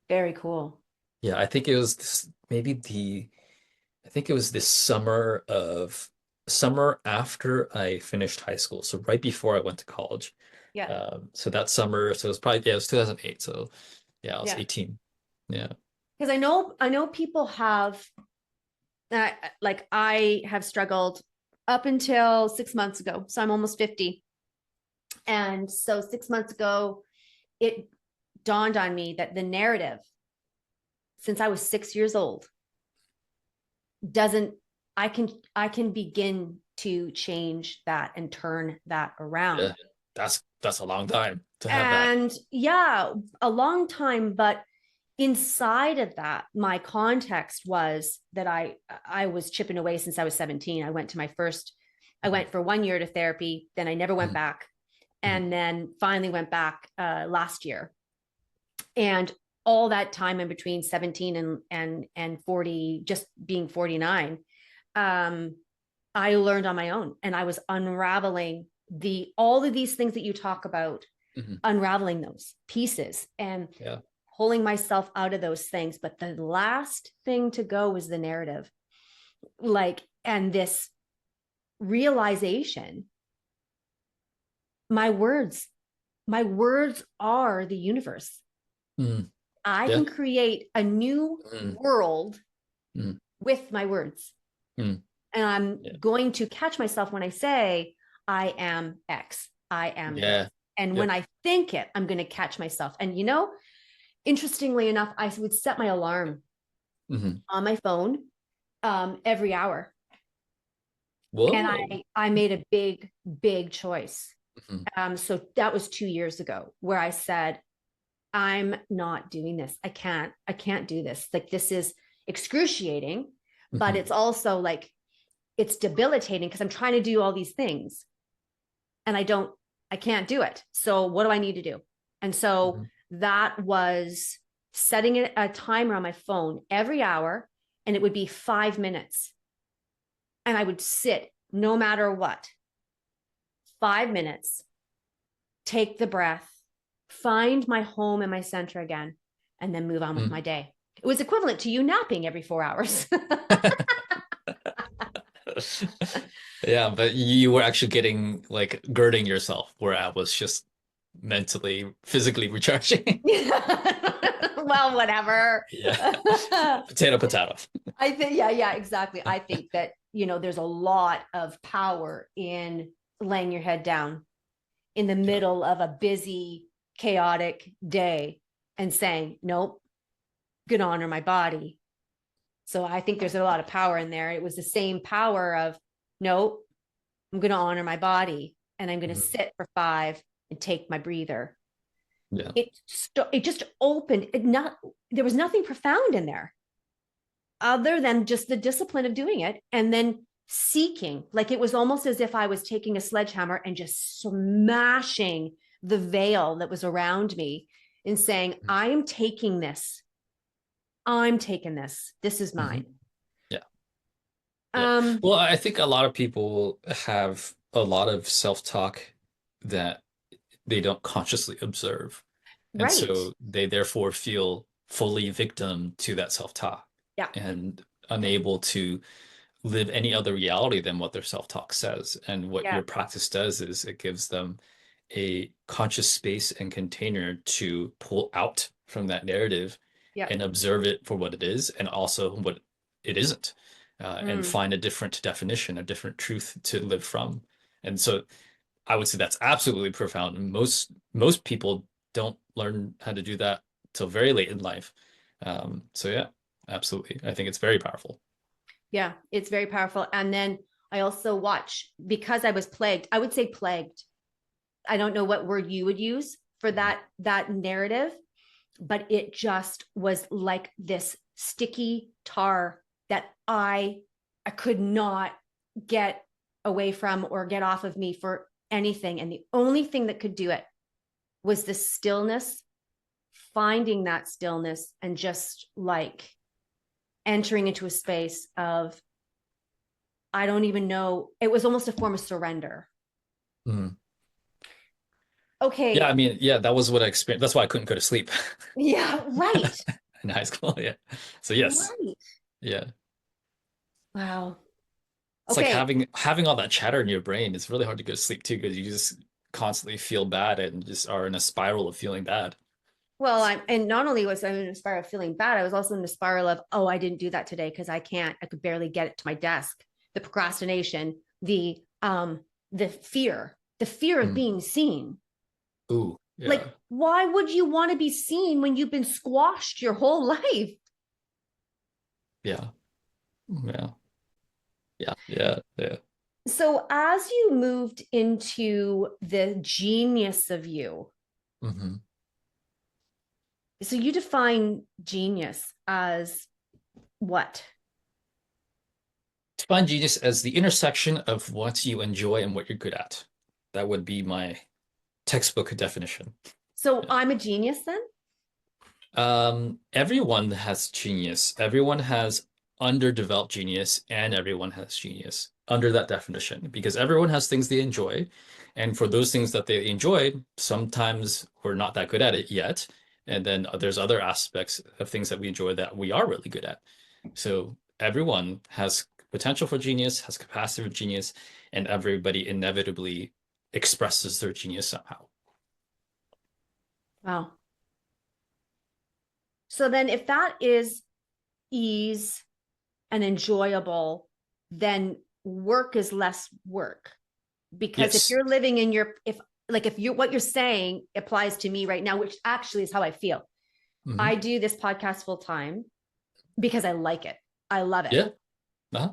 Very cool. Yeah, I think it was I think it was this summer after I finished high school. So right before I went to college. Yeah. So that summer, so it was probably, yeah, it was 2008. So yeah, I was Yeah. 18. Yeah. Because I know people have like I have struggled up until 6 months ago. So I'm almost 50. And so 6 months ago, it dawned on me that the narrative since I was 6 years old doesn't I can begin to change that and turn that Yeah. around. That's a long time to have that. And yeah, a long time, but inside of that, my context was that I was chipping away since I was 17. I Mhm. went for 1 year to therapy, then I never went Mhm. back, Mhm. and then finally went back last year. And all that time in between 17 and 40, just being 49, um, I learned on my own and I was unraveling the all of these things that you talk about, Mhm. unraveling those pieces and Yeah. pulling myself out of those things. But the last thing to go was the narrative. Like, and this realization, my words, my words are the universe. Mm. I Yeah. can create a new Mm. world Mm. with my words. Mm. And I'm Yeah. going to catch myself when I say, I am X, I am this. Yeah. And when Yep. I think it, I'm going to catch myself. And, interestingly enough, I would set my alarm Hmm. on my phone every hour. And Whoa. I made a big, big choice. Hmm. So that was 2 years ago where I said, I'm not doing this. I can't do this. Like, this is excruciating, but Hmm. it's also like, it's debilitating because I'm trying to do all these things and I can't do it. So what do I need to do? And so Hmm. that was setting a timer on my phone every hour, and it would be 5 minutes. And I would sit no matter what, 5 minutes, take the breath, find my home and my center again, and then move on with my day. It was equivalent to you napping every 4 hours. Yeah, but you were actually getting like girding yourself, where I was just mentally, physically recharging. Well, whatever. Yeah. Potato, potato. I think, yeah, exactly. I think that, there's a lot of power in laying your head down in the Yeah. middle of a busy, chaotic day and saying, nope, gonna honor my body. So I think there's a lot of power in there. It was the same power of, nope, I'm gonna honor my body and I'm gonna sit for 5 and take my breather. Yeah. It just opened there was nothing profound in there other than just the discipline of doing it, and then seeking, like it was almost as if I was taking a sledgehammer and just smashing the veil that was around me and saying, I'm taking this, this is mine. Yeah. Yeah. Well, I think a lot of people have a lot of self-talk that they don't consciously observe. And Right. so they therefore feel fully victim to that self-talk Yeah. and unable to live any other reality than what their self-talk says. And what Yeah. your practice does is it gives them a conscious space and container to pull out from that narrative Yeah. and observe it for what it is and also what it isn't, and Mm. find a different definition, a different truth to live from. And so I would say that's absolutely profound. And most people don't learn how to do that till very late in life. So yeah, absolutely. I think it's very powerful. Yeah, it's very powerful. And then I also watch, because I was plagued, I would say plagued. I don't know what word you would use for that narrative, but it just was like this sticky tar that I could not get away from or get off of me for anything. And the only thing that could do it was the stillness, finding that stillness and just like entering into a space of, I don't even know. It was almost a form of surrender. Mhm. Yeah, I Okay. mean, yeah, that was what I experienced. That's why I couldn't go to sleep Yeah, right. in high school. Yeah. So yes. Right. Yeah. Wow. It's like Okay. having all that chatter in your brain. It's really hard to go to sleep too because you just constantly feel bad and just are in a spiral of feeling bad. Well, and not only was I in a spiral of feeling bad, I was also in the spiral of, oh, I didn't do that today because I could barely get it to my desk. The procrastination, the fear of Mm. being seen. Ooh, Like, yeah. why would you want to be seen when you've been squashed your whole life? Yeah. Yeah. Yeah. Yeah. Yeah. So as you moved into the genius of you, Hmm. so you define genius as what? Define genius as the intersection of what you enjoy and what you're good at. That would be my textbook definition. So Yeah. I'm a genius then? Everyone has genius. Everyone has underdeveloped genius, and everyone has genius under that definition because everyone has things they enjoy. And for those things that they enjoy, sometimes we're not that good at it yet. And then there's other aspects of things that we enjoy that we are really good at. So everyone has potential for genius, has capacity for genius, and everybody inevitably expresses their genius somehow. Wow. So then if that is ease and enjoyable, then work is less work. Because if Yes. you're living in your, if you, what you're saying applies to me right now, which actually is how I feel. Hmm. I do this podcast full time because I like it. I love it. Yeah. Uh-huh.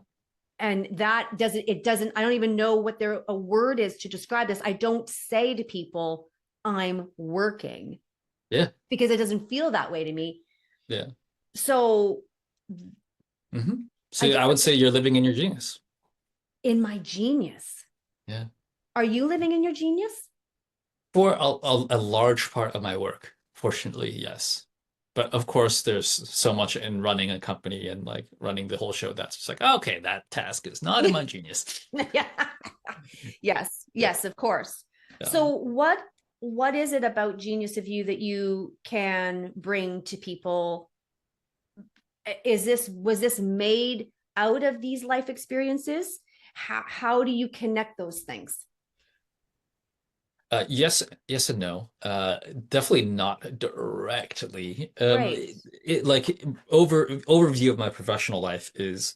And it doesn't, I don't even know what a word is to describe this. I don't say to people, I'm working, Yeah. because it doesn't feel that way to me. Yeah. So Hmm. I So guess I would say you're living in your genius. in my genius, Yeah. are you living in your genius? For a large part of my work, fortunately, yes. But of course, there's so much in running a company and like running the whole show that's just like, okay, that task is not in my genius. Yeah. Yes, Yeah. yes, of course. Um, So what is it about genius of you that you can bring to people? Is this was this made out of these life experiences? How do you connect those things? yes, yes and no. Definitely not directly. Right. Like overview of my professional life is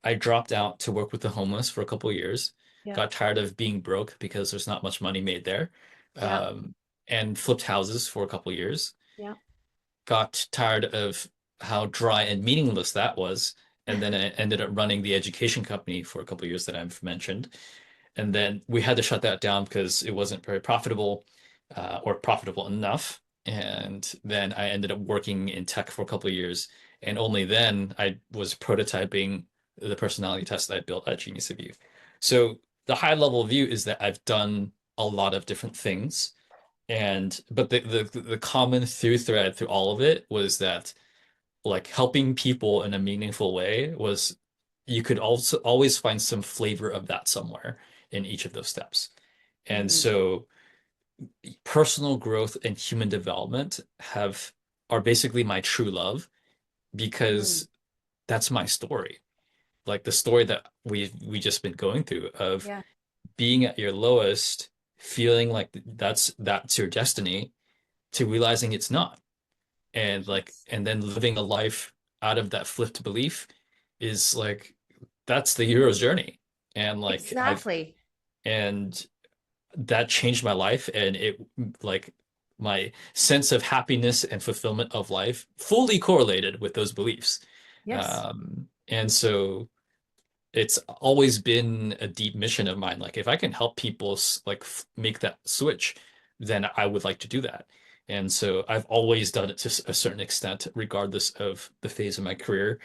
I dropped out to work with the homeless for a couple of years, Yeah. got tired of being broke because there's not much money made there, Yeah. um, and flipped houses for a couple of years. Yeah. Got tired of how dry and meaningless that was, and then I ended up running the education company for a couple of years that I've mentioned. And then we had to shut that down because it wasn't very profitable or profitable enough. And then I ended up working in tech for a couple of years. And only then I was prototyping the personality test that I built at Genius of You. So the high level view is that I've done a lot of different things. And but the common through thread through all of it was that like helping people in a meaningful way was you could also always find some flavor of that somewhere in each of those steps. And Mm, so personal growth and human development have are basically my true love mm, because that's my story. Like the story that we just been going through of yeah. being at your lowest, feeling like that's your destiny to realizing it's not. And like Yes. and then living a life out of that flipped belief is like that's the hero's journey. And like I've Exactly. and that changed my life and it like my sense of happiness and fulfillment of life fully correlated with those beliefs. Yes. And so it's always been a deep mission of mine. Like if I can help people like make that switch, then I would like to do that. And so I've always done it to a certain extent, regardless of the phase of my career.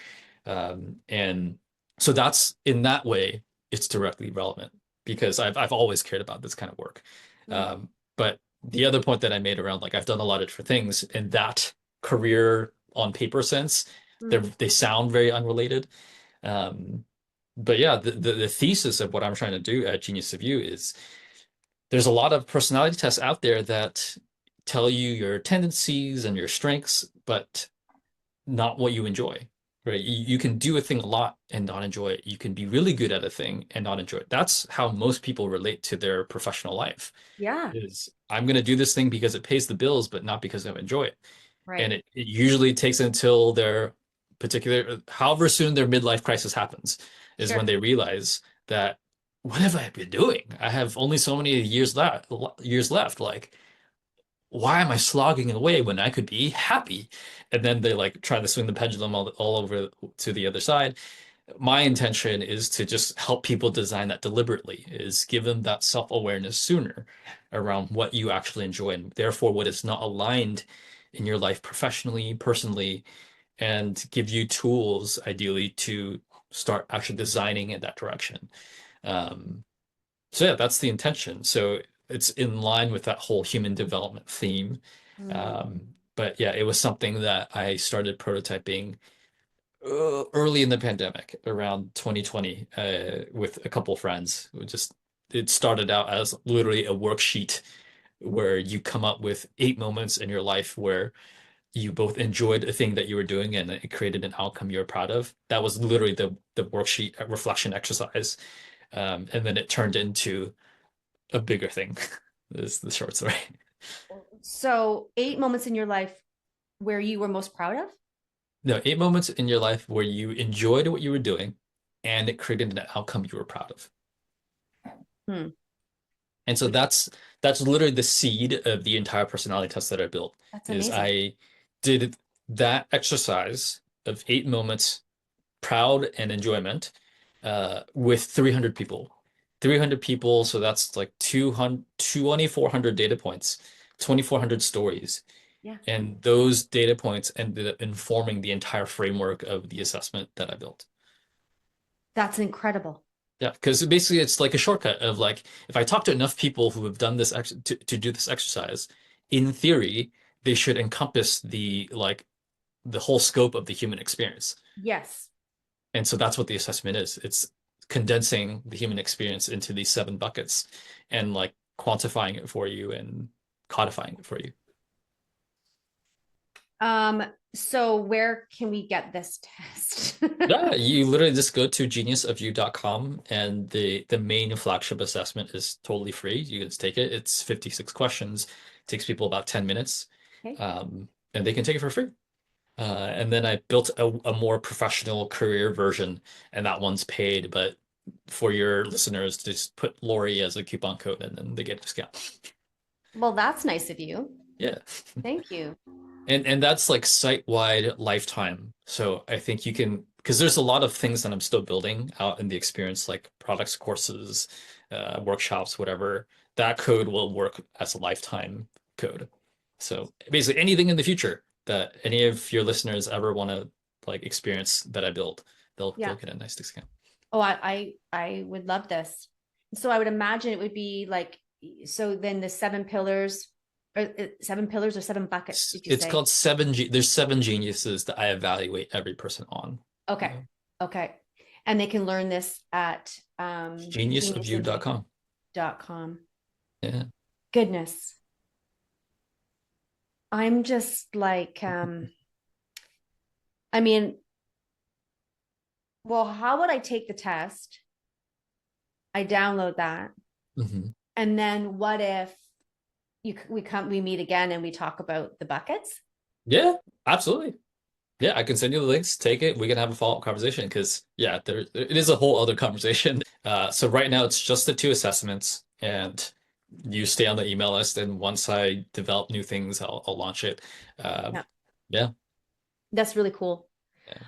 And so that's in that way, it's directly relevant because I've always cared about this kind of work. Mm, But the other point that I made around like I've done a lot of different things in that career on paper sense, mm, they sound very unrelated. Um, but yeah, the thesis of what I'm trying to do at Genius of You is there's a lot of personality tests out there that tell you your tendencies and your strengths, but not what you enjoy, right? You can do a thing a lot and not enjoy it. You can be really good at a thing and not enjoy it. That's how most people relate to their professional life yeah. is I'm going to do this thing because it pays the bills, but not because I enjoy it. And Right. it usually takes until their particular, however soon their midlife crisis happens, is when Sure. they realize that what have I been doing? I have only so many years left. Like, why am I slogging away when I could be happy? And then they like try to swing the pendulum all over to the other side. My intention is to just help people design that deliberately, is give them that self-awareness sooner around what you actually enjoy and therefore what is not aligned in your life professionally, personally, and give you tools ideally to start actually designing in that direction. Um, so yeah, that's the intention. So it's in line with that whole human development theme. Mm, But yeah, it was something that I started prototyping early in the pandemic, around 2020, with a couple friends. It started out as literally a worksheet where you come up with 8 moments in your life where you both enjoyed a thing that you were doing and it created an outcome you're proud of. That was literally the worksheet reflection exercise. And then it turned into a bigger thing, is the short story. so 8 moments in your life where you were most proud of? No, 8 moments in your life where you enjoyed what you were doing and it created an outcome you were proud of. Hmm. And so that's literally the seed of the entire personality test that I built, That's is amazing. I did that exercise of 8 moments proud and enjoyment with 300 people. 300 people, so that's like 200, 2,400 data points, 2,400 stories. Yeah. And those data points ended up informing the entire framework of the assessment that I built. That's incredible. Yeah, because basically it's like a shortcut of like if I talk to enough people who have done this to do this exercise, in theory, they should encompass the like the whole scope of the human experience. Yes. And so that's what the assessment is. It's condensing the human experience into these 7 buckets and like quantifying it for you and codifying it for you. So where can we get this test? Yeah, you literally just go to geniusofyou.com and the main flagship assessment is totally free. You can just take it. It's 56 questions. It takes people about 10 minutes. Okay. And they can take it for free. And then I built a more professional career version, and that one's paid. But for your listeners, just put Lori as a coupon code, and then they get a discount. Well, that's nice of you. Yeah, Thank you. and that's like site-wide lifetime. So I think you can, because there's a lot of things that I'm still building out in the experience, like products, courses, workshops, whatever. That code will work as a lifetime code. So basically, anything in the future that any of your listeners ever want to like experience that I build, they'll Yeah. get a nice discount. Oh, I would love this. So I would imagine it would be like, so then the 7 pillars or 7 pillars or 7 buckets, did you It's say? called 7 there's 7 geniuses that I evaluate every person on. Okay. Okay. And they can learn this at Geniusofyou.com. geniusofyou.com. Yeah. Goodness. I'm just like, I mean, well, how would I take the test? I download that. Mhm. And then what if we meet again and we talk about the buckets? Yeah, absolutely. Yeah, I can send you the links. Take it. We can have a follow-up conversation because yeah, it is a whole other conversation. So right now it's just the 2 assessments, and you stay on the email list. And once I develop new things, I'll launch it. Yeah, Yeah, that's really cool. yeah.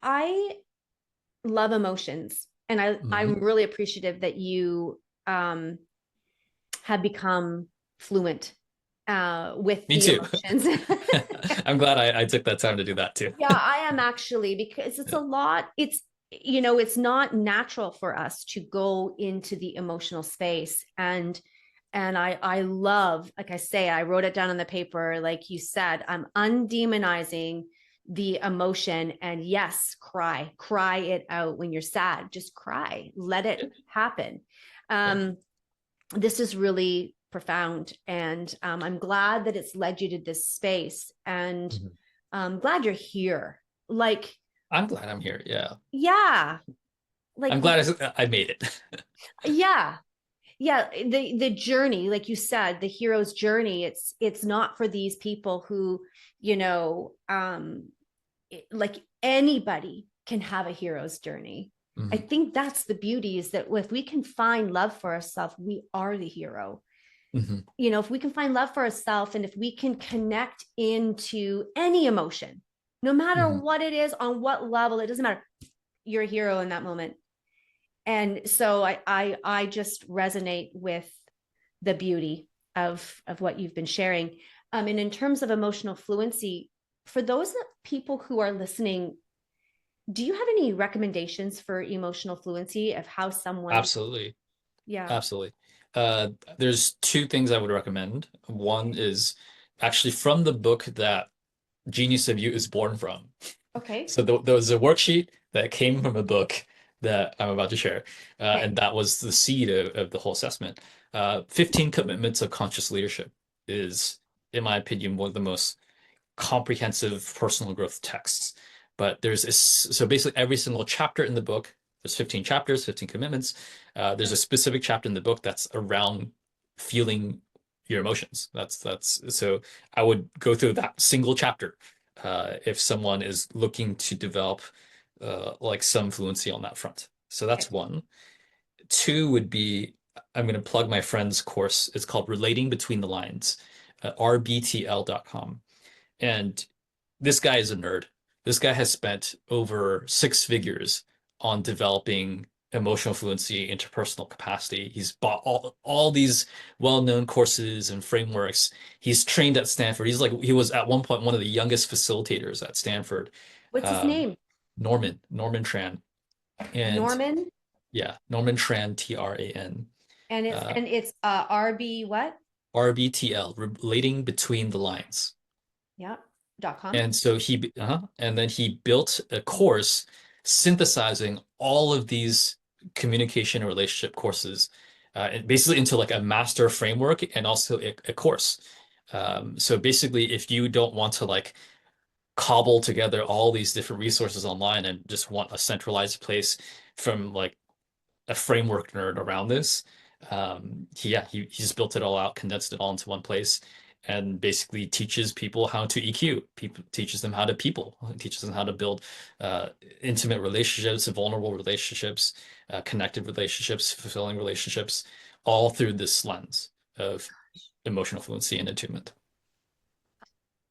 I love emotions, and I'm Mhm. really appreciative that you have become fluent with Me the too. emotions. I'm glad I took that time to do that too. Yeah, I am actually, because it's Yeah. a lot. It's not natural for us to go into the emotional space. And I love, like I say, I wrote it down on the paper, like you said, I'm undemonizing the emotion. And yes, cry it out when you're sad. Just cry, let it Yeah. happen. Yeah. This is really profound, and I'm glad that it's led you to this space, and Mhm. I'm glad you're here. Like, I'm glad I'm here. Yeah. yeah, like, I'm glad I made it. yeah, yeah. The journey, like you said, the hero's journey. It's not for these people who, like anybody can have a hero's journey. I Mhm. think that's the beauty, is that if we can find love for ourselves, we are the hero. Mhm. If we can find love for ourselves, and if we can connect into any emotion, no matter Mhm. what it is, on what level, it doesn't matter. You're a hero in that moment. And so I just resonate with the beauty of what you've been sharing. And in terms of emotional fluency, for those people who are listening, do you have any recommendations for emotional fluency, of how someone? Absolutely. Yeah. Absolutely. Uh, there's 2 things I would recommend. One is actually from the book that Genius of You is born from. Okay. So there was a worksheet that came from a book that I'm about to share, Okay. and that was the seed of the whole assessment. 15 Commitments of Conscious Leadership is, in my opinion, one of the most comprehensive personal growth texts. But so basically every single chapter in the book, there's 15 chapters, 15 commitments. There's a specific chapter in the book that's around feeling your emotions. That's so I would go through that single chapter if someone is looking to develop like some fluency on that front. So Okay. that's one. Two would be I'm going to plug my friend's course. It's called Relating Between the Lines, rbtl.com. And this guy is a nerd. This guy has spent over 6 figures on developing emotional fluency, interpersonal capacity. He's bought all these well-known courses and frameworks. He's trained at Stanford. He was at one point one of the youngest facilitators at Stanford. What's his Um, name? Norman Tran. And Norman. yeah, Norman Tran, Tran. And it's Uh, and it's RB what? RBTL, Relating Between the Lines. Yeah. .com. And so and then he built a course synthesizing all of these communication and relationship courses, and basically into like a master framework and also a course. So basically, if you don't want to like cobble together all these different resources online and just want a centralized place from like a framework nerd around this. He just built it all out, condensed it all into one place, and basically teaches people how to EQ. People teaches them how to people, teaches them how to build uh, intimate relationships, vulnerable relationships, connected relationships, fulfilling relationships, all through this lens of emotional fluency and attunement.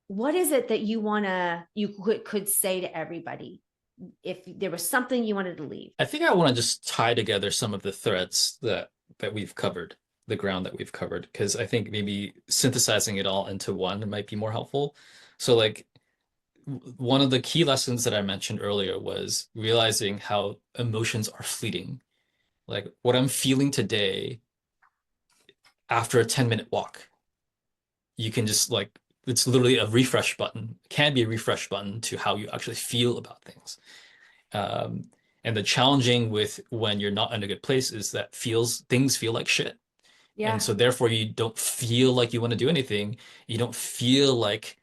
What is it that you could say to everybody if there was something you wanted to leave? I think I want to just tie together some of the threads that we've covered, the ground that we've covered, because I think maybe synthesizing it all into one might be more helpful. So like one of the key lessons that I mentioned earlier was realizing how emotions are fleeting. Like what I'm feeling today after a 10-minute walk, you can just like it's literally a refresh button, can be a refresh button to how you actually feel about things. Um, and the challenging with when you're not in a good place is that feels things feel like shit. And Yeah, so therefore you don't feel like you want to do anything. You don't feel like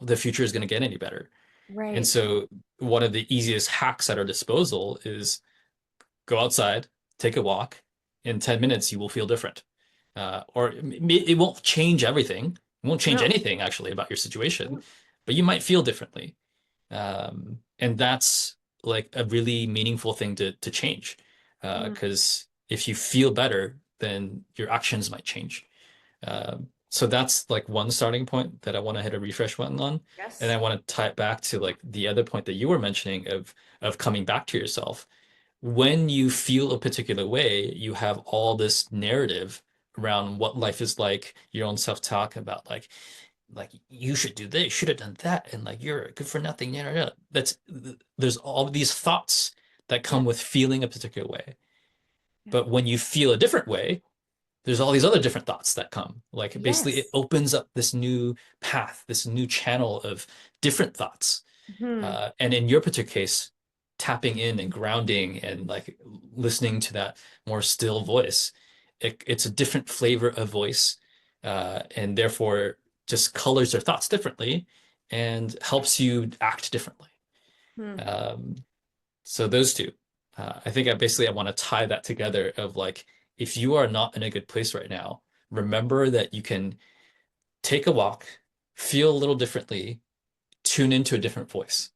the future is going to get any better. And right. so one of the easiest hacks at our disposal is go outside, take a walk. In 10 minutes, you will feel different. Or it won't change everything. It won't change No. anything actually about your situation, but you might feel differently. And that's like a really meaningful thing to change. Mm, Because if you feel better, then your actions might change. So that's like one starting point that I want to hit a refresh button on. And I yes. want to tie it back to like the other point that you were mentioning of coming back to yourself. When you feel a particular way, you have all this narrative around what life is like, your own self-talk about like you should do this, should have done that, and like you're good for nothing. That's there's all these thoughts that Yeah. come with feeling a particular way. Yeah. But when you feel a different way, there's all these other different thoughts that come. Like basically it Yes. opens up this new path, this new channel of different thoughts. Hmm. And in your particular case, tapping in and grounding and like listening to that more still voice, it's a different flavor of voice, and therefore just colors their thoughts differently and helps you act differently. Hmm. Um, so those two, I think I want to tie that together of like, if you are not in a good place right now, remember that you can take a walk, feel a little differently, tune into a different voice.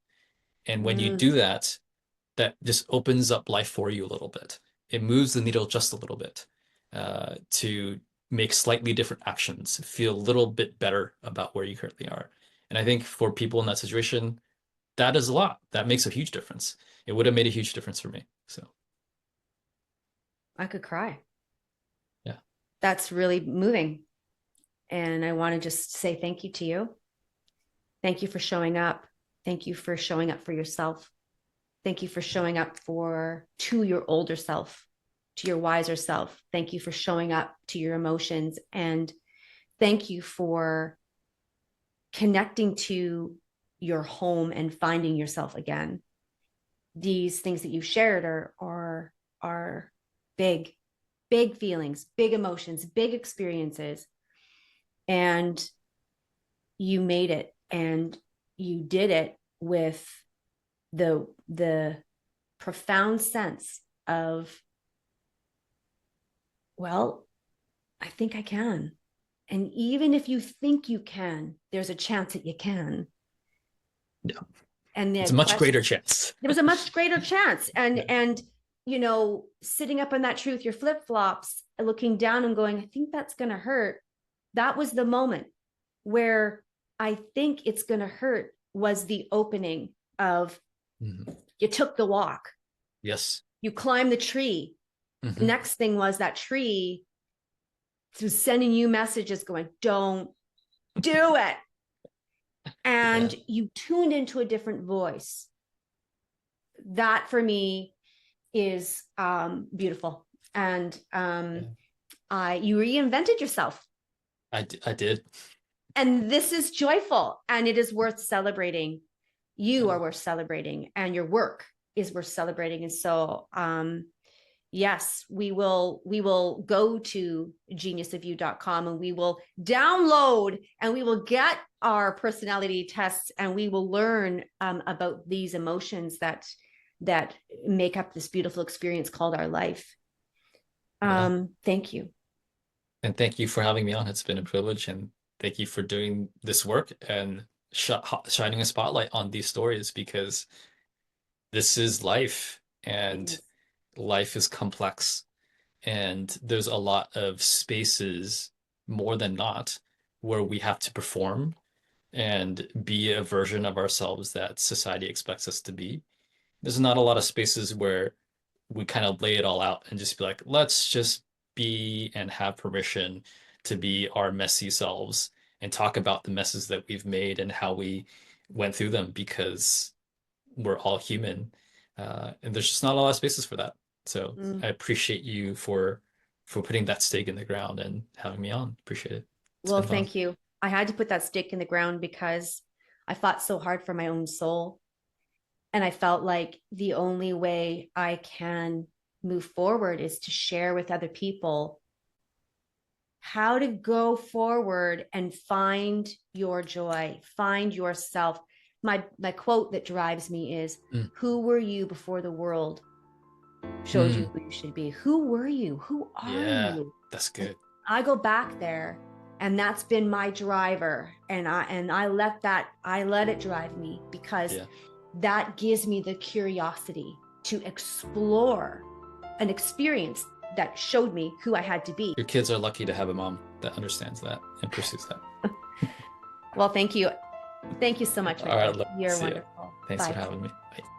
And when you Mm, do that, that just opens up life for you a little bit. It moves the needle just a little bit, to make slightly different actions, feel a little bit better about where you currently are. And I think for people in that situation, that is a lot. That makes a huge difference. It would have made a huge difference for me. So I could cry. yeah. That's really moving. And I want to just say thank you to you. Thank you for showing up. Thank you for showing up for yourself. Thank you for showing up for to your older self, to your wiser self. Thank you for showing up to your emotions. And thank you for connecting to your home and finding yourself again. These things that you shared are big, big feelings, big emotions, big experiences. And you made it, and you did it with the profound sense of, well, I think I can. And even if you think you can, there's a chance that you can. Yeah. And It's the a much question, greater chance. there was a much greater chance. And Yeah. sitting up on that tree with your flip-flops, looking down and going, I think that's gonna hurt. That was the moment where I think it's gonna hurt was the opening of, Mhm. you took the walk, Yes. you climbed the tree. The Hmm. next thing was that tree was sending you messages going, don't do it. Yeah. And you tuned into a different voice. That for me is beautiful. And Yeah. you reinvented yourself. I did. And this is joyful, and it is worth celebrating. You Yeah. are worth celebrating, and your work is worth celebrating. And so, yes, we will go to geniusofyou.com and we will download and we will get our personality tests, and we will learn about these emotions that make up this beautiful experience called our life. Yeah. Thank you. And thank you for having me on. It's been a privilege, and thank you for doing this work and shining a spotlight on these stories, because this is life, It and is. life is complex, and there's a lot of spaces, more than not, where we have to perform and be a version of ourselves that society expects us to be. There's not a lot of spaces where we kind of lay it all out and just be like, let's just be and have permission to be our messy selves and talk about the messes that we've made and how we went through them, because we're all human. And there's just not a lot of spaces for that. So Mm. I appreciate you for putting that stake in the ground and having me on. Appreciate it. It's Well, been fun. thank you. I had to put that stake in the ground because I fought so hard for my own soul. And I felt like the only way I can move forward is to share with other people how to go forward and find your joy, find yourself. My quote that drives me is, Mm. who were you before the world showed you Mm. who you should be? Who were you? Who are Yeah, you? that's And good. I go back there, and that's been my driver. And I let it drive me, because Yeah. that gives me the curiosity to explore an experience that showed me who I had to be. Your kids are lucky to have a mom that understands that and pursues that. Well, thank you. Thank you so much, All right, Michael. let's You're see ya. wonderful. Thanks for Bye. having me. Bye.